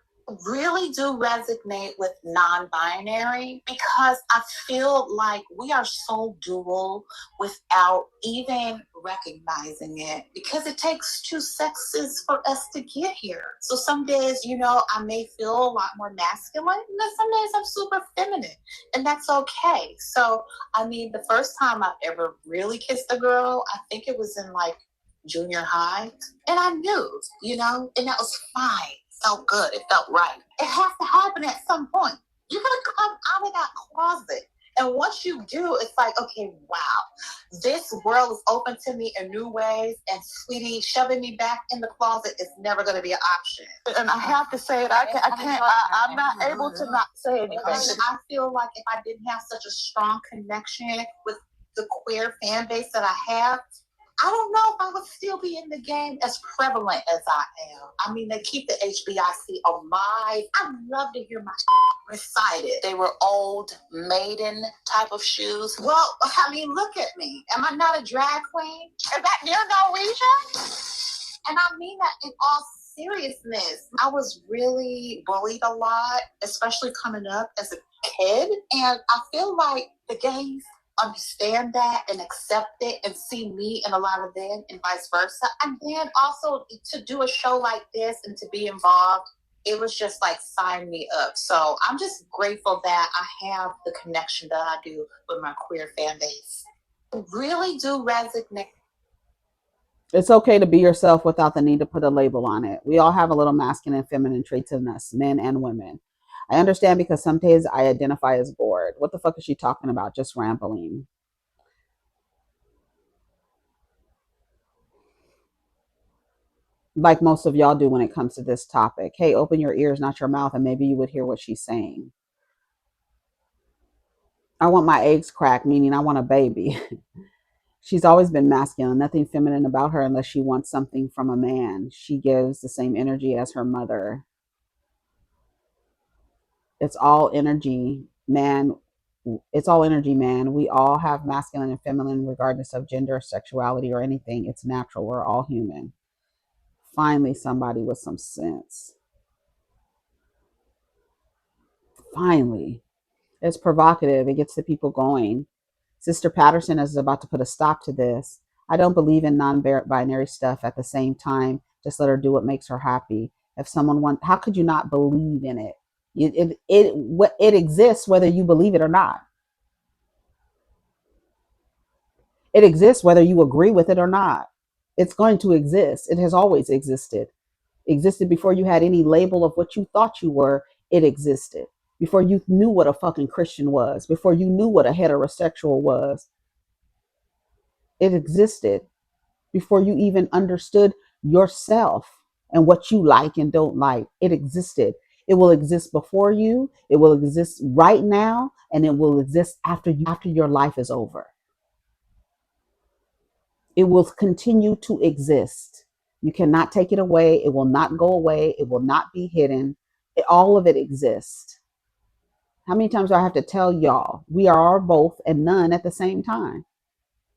really do resonate with non-binary because I feel like we are so dual without even recognizing it because it takes two sexes for us to get here. So some days, I may feel a lot more masculine, and then some days I'm super feminine, and that's okay. So, I mean, the first time I've ever really kissed a girl, I think it was in like junior high, and I knew, and that was fine. Felt good. It felt right. It has to happen at some point. You gotta come out of that closet. And once you do, it's like, okay, wow, this world is open to me in new ways. And sweetie, shoving me back in the closet is never going to be an option. And I have to say it. I'm not able to not say anything. I feel like if I didn't have such a strong connection with the queer fan base that I have, I don't know if I would still be in the game as prevalent as I am. I mean, they keep the HBIC alive. I'd love to hear my recited. They were old maiden type of shoes. Well, I mean, look at me. Am I not a drag queen? Is that near Norwegian? And I mean that in all seriousness. I was really bullied a lot, especially coming up as a kid. And I feel like the gays understand that and accept it and see me and a lot of them and vice versa. And then also to do a show like this and to be involved, it was just like sign me up. So I'm just grateful that I have the connection that I do with my queer fan base. I really do resonate. It's okay to be yourself without the need to put a label on it. We all have a little masculine and feminine traits in us, men and women. I understand because some days I identify as bored. What the fuck is she talking about? Just rambling. Like most of y'all do when it comes to this topic. Hey, open your ears, not your mouth, and maybe you would hear what she's saying. I want my eggs cracked, meaning I want a baby. She's always been masculine, nothing feminine about her unless she wants something from a man. She gives the same energy as her mother. It's all energy, man. It's all energy, man. We all have masculine and feminine, regardless of gender, sexuality, or anything. It's natural. We're all human. Finally, somebody with some sense. Finally. It's provocative. It gets the people going. Sister Patterson is about to put a stop to this. I don't believe in non-binary stuff at the same time. Just let her do what makes her happy. If someone wants, how could you not believe in it? It exists whether you believe it or not. It exists whether you agree with it or not. It's going to exist. It has always existed. Existed before you had any label of what you thought you were. It existed before you knew what a fucking Christian was, before you knew what a heterosexual was. It existed before you even understood yourself and what you like and don't like. It existed. It will exist before you. It will exist right now, and it will exist after your life is over. It will continue to exist. You cannot take it away. It will not go away. It will not be hidden. All of it exists. How many times do I have to tell y'all? We are both and none at the same time.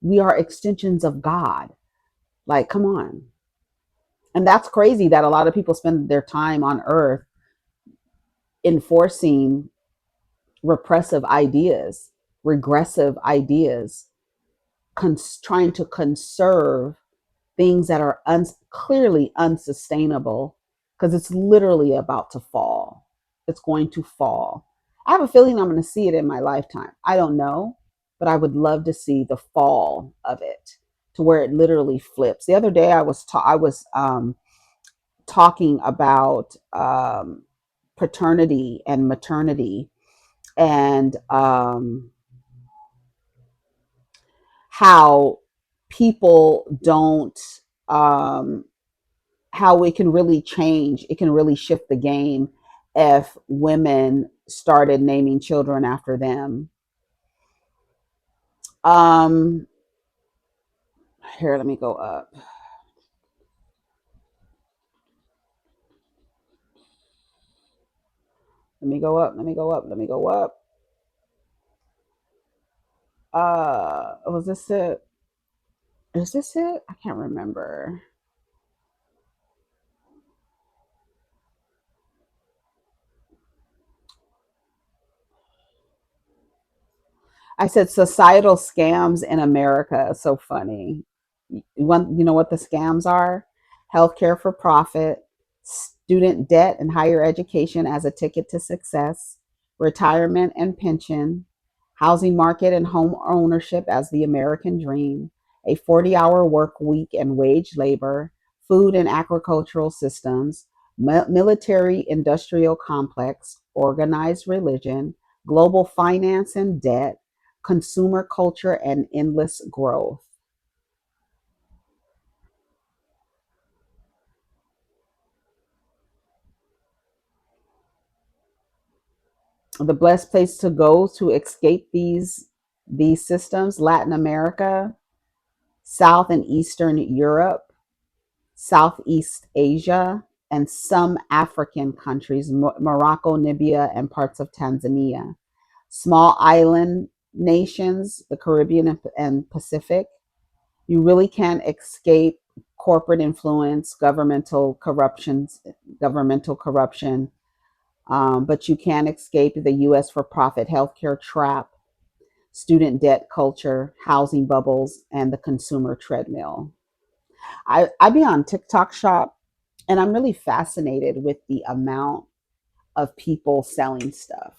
We are extensions of God. Like, come on. And that's crazy that a lot of people spend their time on earth enforcing repressive ideas, regressive ideas, trying to conserve things that are clearly unsustainable because it's literally about to fall. It's going to fall. I have a feeling I'm going to see it in my lifetime. I don't know, but I would love to see the fall of it to where it literally flips. The other day I was talking about paternity and maternity and how people don't um, how it can really change. It can really shift the game if women started naming children after them. Um, Here, let me go up. Let me go up. Let me go up. Let me go up. Was this it? Is this it? I can't remember. I said societal scams in America. So funny. You know what the scams are? Healthcare for profit, student debt and higher education as a ticket to success, retirement and pension, housing market and home ownership as the American dream, a 40-hour work week and wage labor, food and agricultural systems, military industrial complex, organized religion, global finance and debt, consumer culture, and endless growth. The best place to go to escape these systems: Latin America, South and Eastern Europe, Southeast Asia, and some African countries: Morocco, Namibia, and parts of Tanzania. Small island nations, the Caribbean and Pacific. You really can't escape corporate influence, governmental corruption, but you can escape the U.S. for profit healthcare trap, student debt culture, housing bubbles, and the consumer treadmill. I be on TikTok shop, and I'm really fascinated with the amount of people selling stuff.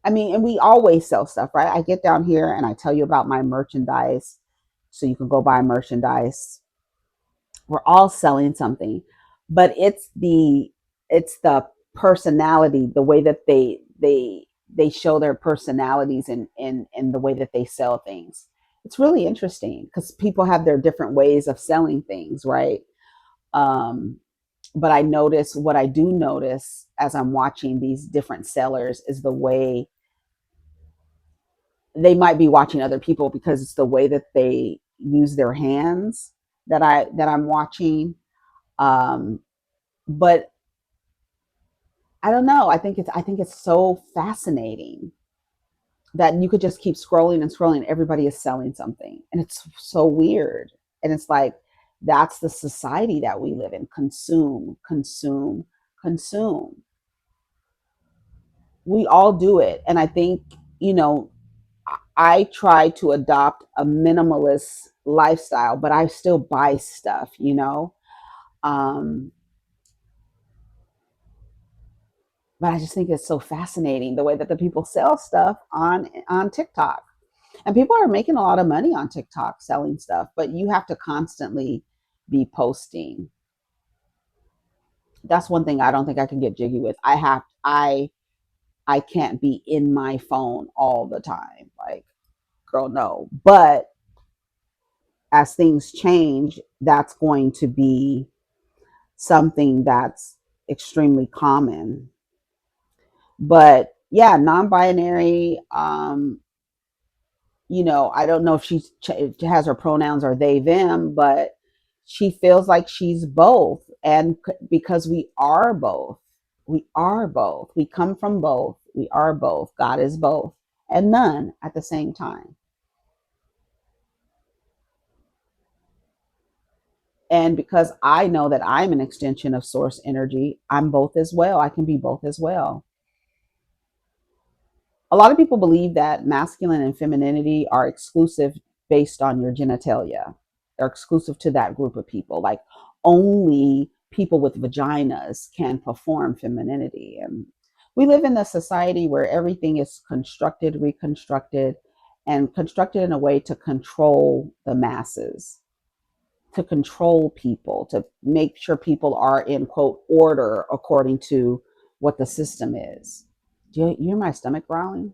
I mean, and we always sell stuff, right? I get down here and I tell you about my merchandise so you can go buy merchandise. We're all selling something, but it's the personality, the way that they show their personalities in the way that they sell things. It's really interesting because people have their different ways of selling things, right? um but I notice, what I do notice as I'm watching these different sellers is the way they might be watching other people, because it's the way that they use their hands that I'm watching. um but I don't know. I think it's so fascinating that you could just keep scrolling and scrolling. Everybody is selling something, and it's so weird. And it's like, that's the society that we live in: consume, consume, consume. We all do it. And I think, you know, I try to adopt a minimalist lifestyle, but I still buy stuff. Um, but I just think it's so fascinating the way that the people sell stuff on TikTok. And people are making a lot of money on TikTok selling stuff, but you have to constantly be posting. That's one thing I don't think I can get jiggy with. I can't be in my phone all the time. Like, girl, no. But as things change, that's going to be something that's extremely common. But yeah, non-binary, I don't know if has her pronouns are they them, but she feels like she's both. And because we are both, we come from both. We are both. God is both and none at the same time. And because I know that I'm an extension of source energy, I'm both as well. I can be both as well. A lot of people believe that masculine and femininity are exclusive based on your genitalia. They're exclusive to that group of people. Like only people with vaginas can perform femininity. And we live in a society where everything is constructed, reconstructed, and constructed in a way to control the masses, to control people, to make sure people are in quote order according to what the system is. Do you hear my stomach growling?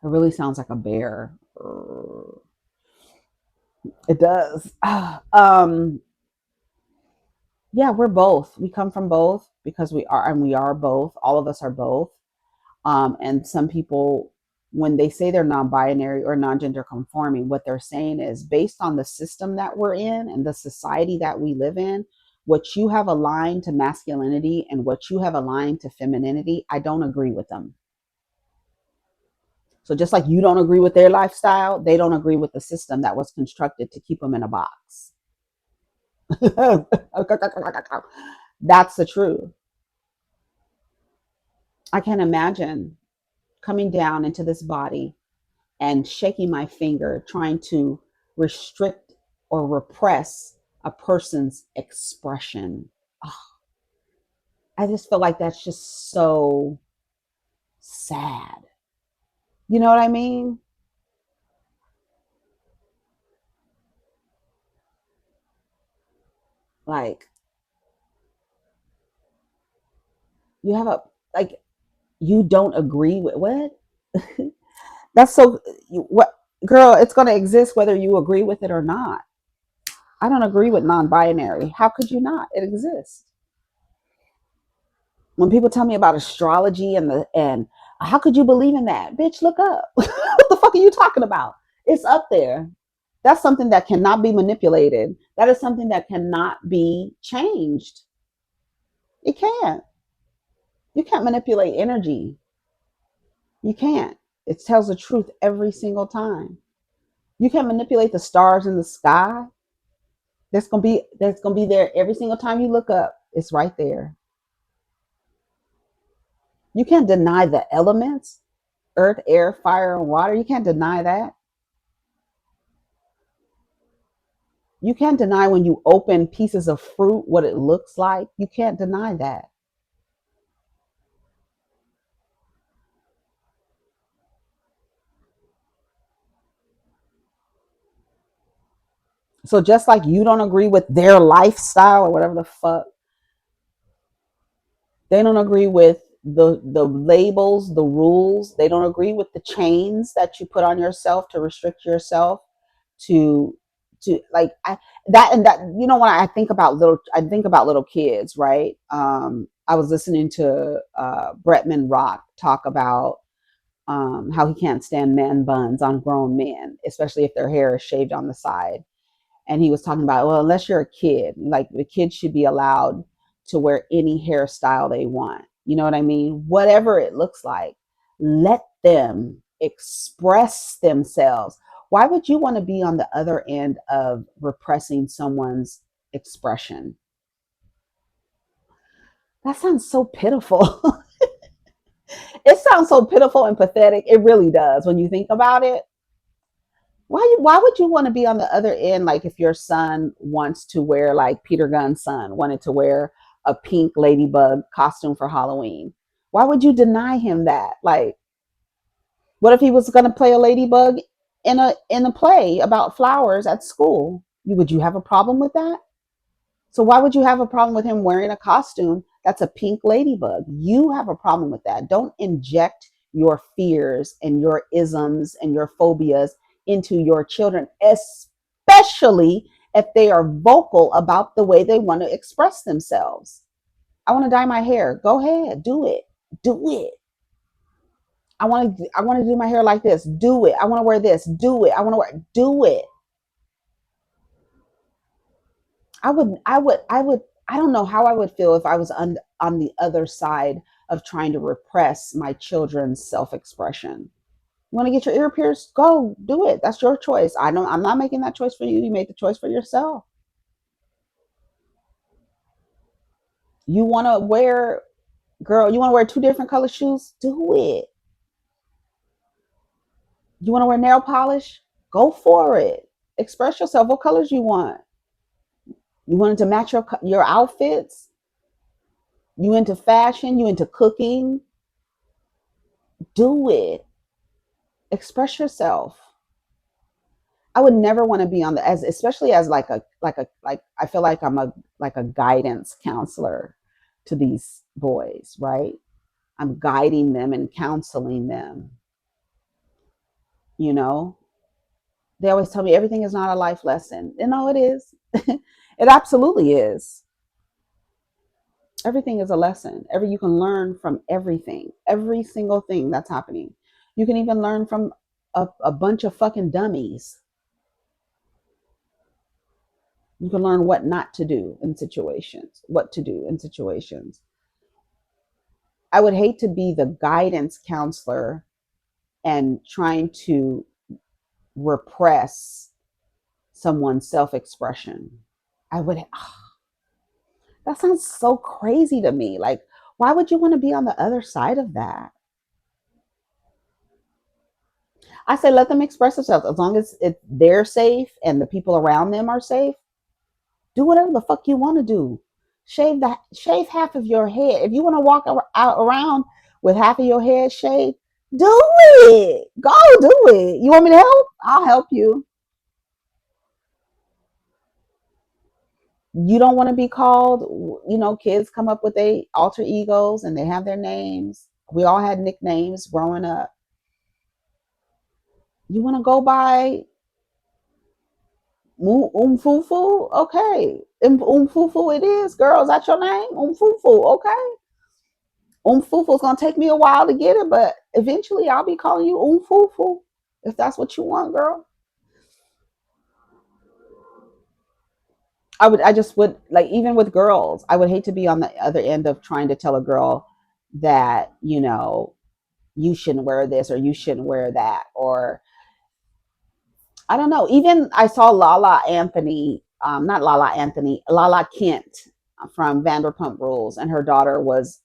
It really sounds like a bear. It does. Yeah, we're both. We come from both because we are, and we are both. All of us are both. And some people, when they say they're non-binary or non-gender conforming, what they're saying is based on the system that we're in and the society that we live in, what you have aligned to masculinity and what you have aligned to femininity, I don't agree with them. So just like you don't agree with their lifestyle, they don't agree with the system that was constructed to keep them in a box. That's the truth. I can't imagine coming down into this body and shaking my finger trying to restrict or repress a person's expression. Oh, I just feel like that's just so sad. You know what I mean? Like you have a like you don't agree with what? That's so what girl, it's going to exist whether you agree with it or not. I don't agree with non-binary. How could you not? It exists. When people tell me about astrology and how could you believe in that? Bitch, look up. What the fuck are you talking about? It's up there. That's something that cannot be manipulated. That is something that cannot be changed. It can't. You can't manipulate energy. You can't. It tells the truth every single time. You can't manipulate the stars in the sky. That's gonna be there every single time you look up. It's right there. You can't deny the elements, earth, air, fire, and water. You can't deny that. You can't deny when you open pieces of fruit what it looks like. You can't deny that. So just like you don't agree with their lifestyle or whatever the fuck, they don't agree with the labels, the rules. They don't agree with the chains that you put on yourself to restrict yourself to like that and that. You know, when I think about little kids, right? I was listening to Bretman Rock talk about how he can't stand man buns on grown men, especially if their hair is shaved on the side. And he was talking about, well, unless you're a kid, like the kids should be allowed to wear any hairstyle they want. You know what I mean? Whatever it looks like, let them express themselves. Why would you want to be on the other end of repressing someone's expression? That sounds so pitiful. It sounds so pitiful and pathetic. It really does when you think about it. Why would you want to be on the other end? Like if your son wants to wear, like Peter Gunn's son wanted to wear a pink ladybug costume for Halloween. Why would you deny him that? Like, what if he was going to play a ladybug in a play about flowers at school? Would you have a problem with that? So why would you have a problem with him wearing a costume that's a pink ladybug? You have a problem with that. Don't inject your fears and your isms and your phobias into your children, especially if they are vocal about the way they want to express themselves. I want to dye my hair. Go ahead, do it. Do it. I want to do my hair like this. Do it. I want to wear this. Do it. I want to wear do it. I don't know how I would feel if I was on the other side of trying to repress my children's self-expression. You want to get your ear pierced? Go do it. That's your choice. I'm not making that choice for you. You made the choice for yourself. You want to wear, girl, you want to wear two different color shoes? Do it. You want to wear nail polish? Go for it. Express yourself. What colors you want? You want it to match your outfits? You into fashion? You into cooking? Do it. Express yourself. I would never want to be on the as especially as like I feel like I'm a like a guidance counselor to these boys, right? I'm guiding them and counseling them, you know. They always tell me everything is not a life lesson. You know it is. It absolutely is. Everything is a lesson. You can learn from everything. Every single thing that's happening. You can even learn from a bunch of fucking dummies. You can learn what not to do in situations, what to do in situations. I would hate to be the guidance counselor and trying to repress someone's self-expression. I would, that sounds so crazy to me. Like, why would you want to be on the other side of that? I say let them express themselves as long as they're safe and the people around them are safe. Do whatever the fuck you want to do. Shave half of your head. If you want to walk around with half of your head shaved, do it. Go do it. You want me to help? I'll help you. You don't want to be called, kids come up with their alter egos and they have their names. We all had nicknames growing up. You want to go by Umfufu? Okay. Umfufu it is, girl. Is that your name? Umfufu, okay. Umfufu's gonna take me a while to get it, but eventually I'll be calling you Umfufu if that's what you want, girl. I just would like even with girls, I would hate to be on the other end of trying to tell a girl that, you shouldn't wear this or you shouldn't wear that. Or I don't know. Even I saw Lala Kent from Vanderpump Rules, and her daughter was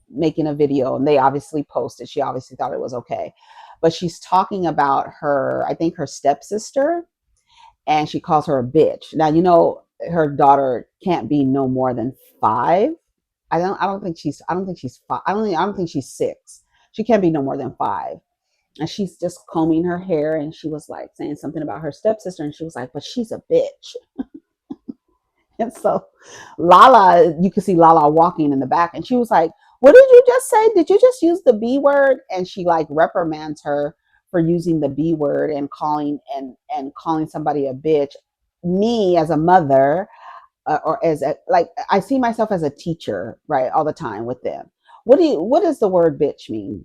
making a video, and they obviously posted. She obviously thought it was okay, but she's talking about I think her stepsister, and she calls her a bitch. Now her daughter can't be no more than 5. I don't think she's 5. I don't think she's 6. She can't be no more than 5. And she's just combing her hair, and she was like saying something about her stepsister, and she was like, but she's a bitch. And so you could see Lala walking in the back, and she was like, what did you just say? Did you just use the B word? And she like reprimands her for using the B word and calling somebody a bitch. Me as a mother, or like I see myself as a teacher, right, all the time with them. What does the word bitch mean?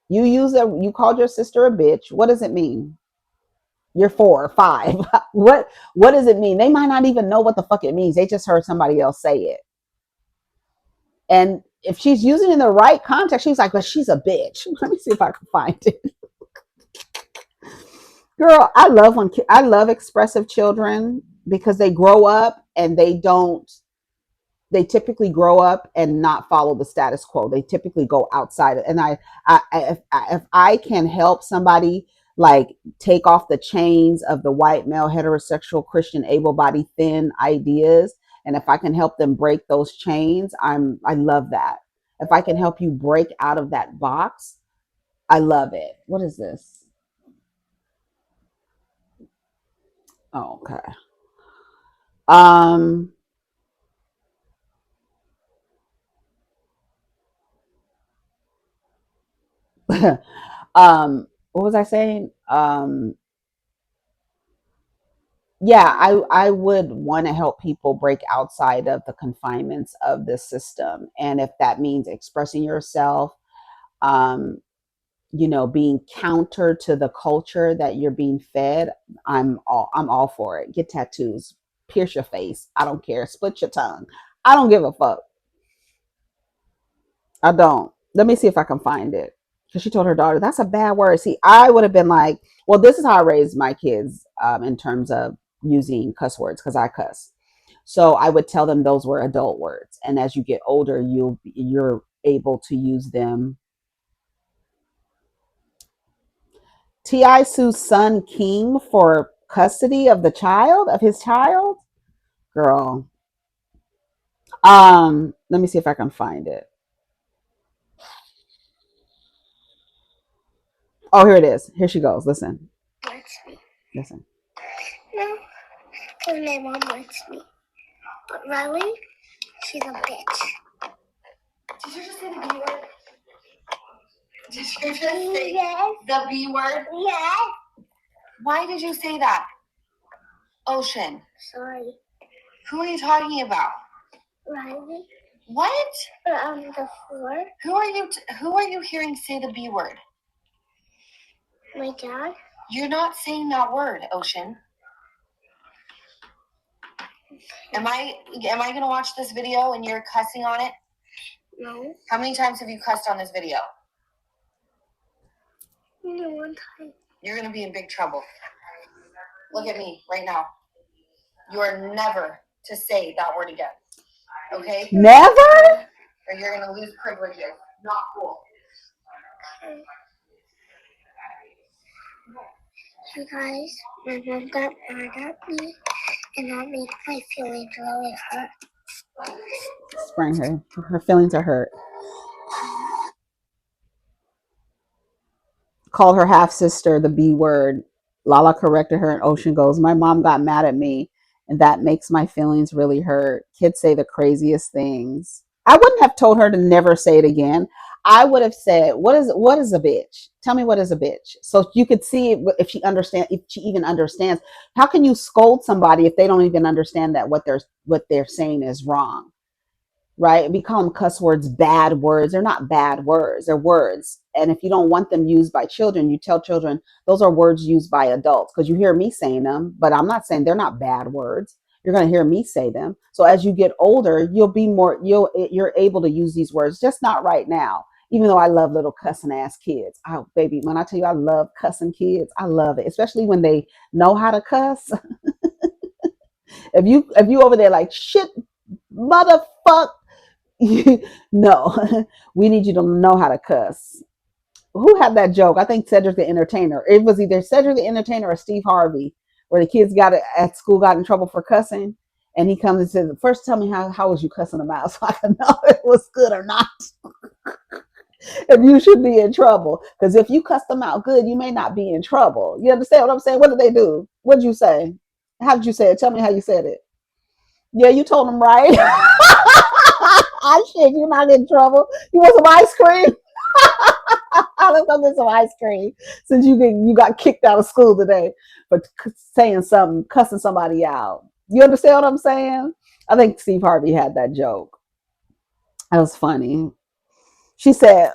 You called your sister a bitch. What does it mean? You're 4 or 5. What does it mean? They might not even know what the fuck it means. They just heard somebody else say it. And if she's using it in the right context, she's like, but she's a bitch. Let me see if I can find it. Girl, I love expressive children because they grow up and they typically grow up and not follow the status quo. They typically go outside. And if I can help somebody like take off the chains of the white male heterosexual Christian able-bodied thin ideas, and if I can help them break those chains, I love that. If I can help you break out of that box, I love it. What is this? Oh, okay. Um what was I saying? Yeah, I would want to help people break outside of the confinements of the system. And if that means expressing yourself, um, being counter to the culture that you're being fed, I'm all for it. Get tattoos, pierce your face. I don't care. Split your tongue. I don't give a fuck. I don't. Let me see if I can find it. Because she told her daughter, that's a bad word. See, I would have been like, well, this is how I raised my kids in terms of using cuss words because I cuss. So I would tell them those were adult words. And as you get older, you're able to use them. T.I. sues son King for custody of the child, of his child. Girl. Let me see if I can find it. Oh, here it is. Here she goes. Listen. Wants me. Listen. No, because my mom wants me. But Riley, she's a bitch. Did you just say the B word? Did you just say the B word? Yes. Why did you say that? Ocean. Sorry. Who are you talking about? Riley. What? On the floor. Who are you hearing say the B word? My dad. You're not saying that word, Ocean. Am I gonna watch this video and you're cussing on it? No. How many times have you cussed on this video? Only one time. You're gonna be in big trouble. Look at me right now. You are never to say that word again. Okay? Never? Or you're gonna lose privileges. Not cool. Okay. Hey guys, my mom got mad at me and that made my feelings really hurt. Spring her. Her feelings are hurt. Called her half sister the B word. Lala corrected her, and Ocean goes, my mom got mad at me, and that makes my feelings really hurt. Kids say the craziest things. I wouldn't have told her to never say it again. I would have said, what is a bitch? Tell me what is a bitch. So you could see if she even understands. How can you scold somebody if they don't even understand that what they're saying is wrong? Right? We call them cuss words bad words. They're not bad words. They're words. And if you don't want them used by children, you tell children those are words used by adults because you hear me saying them, but I'm not saying they're not bad words. You're going to hear me say them. So as you get older, you're able to use these words, just not right now. Even though I love little cussing ass kids. Oh, baby, when I tell you I love cussing kids, I love it, especially when they know how to cuss. If you over there like shit, motherfucker. No, we need you to know how to cuss. Who had that joke? I think Cedric the Entertainer. It was either Cedric the Entertainer or Steve Harvey, where the kids at school got in trouble for cussing, and he comes and says, "First, tell me how was you cussing them out, so I can know if it was good or not. If you should be in trouble, because if you cuss them out good, you may not be in trouble. You understand what I'm saying? What did they do? What did you say? How did you say it? Tell me how you said it. Yeah, you told them right. I shit, you're not in trouble. You want some ice cream? Let's go get some ice cream since you got kicked out of school today for saying something, cussing somebody out. You understand what I'm saying? I think Steve Harvey had that joke. That was funny. She said,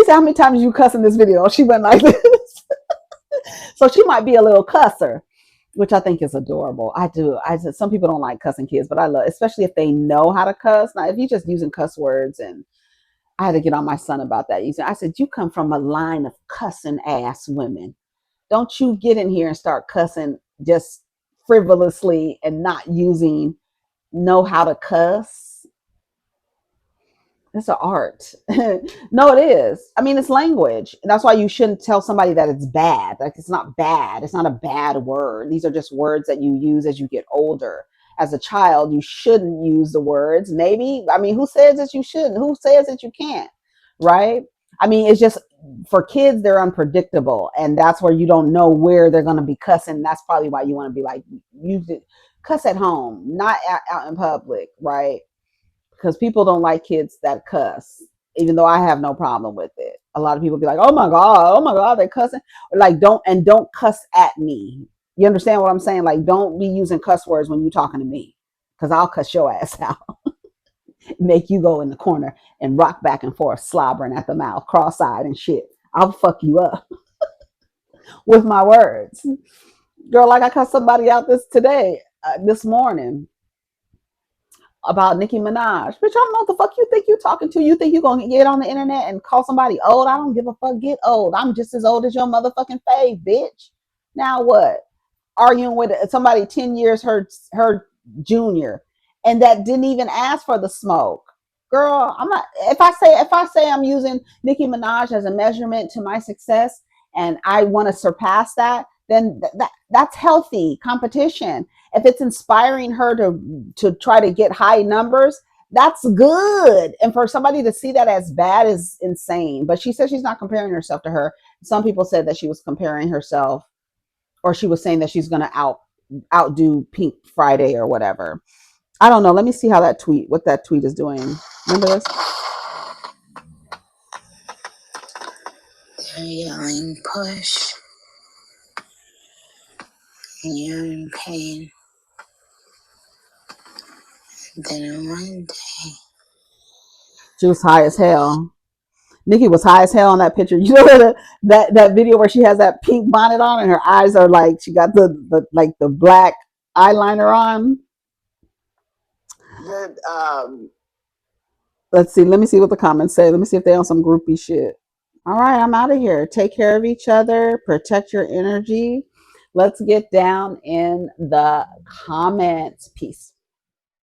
how many times you cuss in this video? She went like this. So she might be a little cusser, which I think is adorable. I do. Some people don't like cussing kids, but I love, especially if they know how to cuss. Now, if you're just using cuss words, and I had to get on my son about that. I said, you come from a line of cussing ass women. Don't you get in here and start cussing just frivolously and not know how to cuss. It's an art. No, it is. I mean, it's language. That's why you shouldn't tell somebody that it's bad. Like, it's not bad. It's not a bad word. These are just words that you use as you get older. As a child, you shouldn't use the words. Maybe, I mean, who says that you shouldn't? Who says that you can't? Right? I mean, it's just for kids, they're unpredictable. And that's where you don't know where they're going to be cussing. That's probably why you want to be like, use it, cuss at home, not out in public. Right? Because people don't like kids that cuss, even though I have no problem with it. A lot of people be like, oh my God, they're cussing. Like, don't cuss at me. You understand what I'm saying? Like, don't be using cuss words when you're talking to me, because I'll cuss your ass out. Make you go in the corner and rock back and forth, slobbering at the mouth, cross-eyed and shit. I'll fuck you up with my words. Girl, like I cussed somebody out this morning. about Nicki Minaj. Bitch, I don't know what the fuck you think you talking to. You think you gonna get on the internet and call somebody old? I don't give a fuck. Get old. I'm just as old as your motherfucking fave, bitch. Now what? Arguing with somebody 10 years her junior, and that didn't even ask for the smoke. Girl, I'm not. If I say I'm using Nicki Minaj as a measurement to my success, and I want to surpass that, then that's healthy competition. If it's inspiring her to try to get high numbers, that's good. And for somebody to see that as bad is insane. But she said she's not comparing herself to her. Some people said that she was comparing herself, or she was saying that she's going to outdo Pink Friday or whatever. I don't know. Let me see how what that tweet is doing. Remember this? They're yelling, push, and you're in pain. Then in one day, She was high as hell. Nikki was high as hell on that picture. You know that video where she has that pink bonnet on and her eyes are like she got the black eyeliner on. Let's see. Let me see what the comments say. Let me see if they on some groupie shit. All right, I'm out of here. Take care of each other. Protect your energy. Let's get down in the comments. Peace.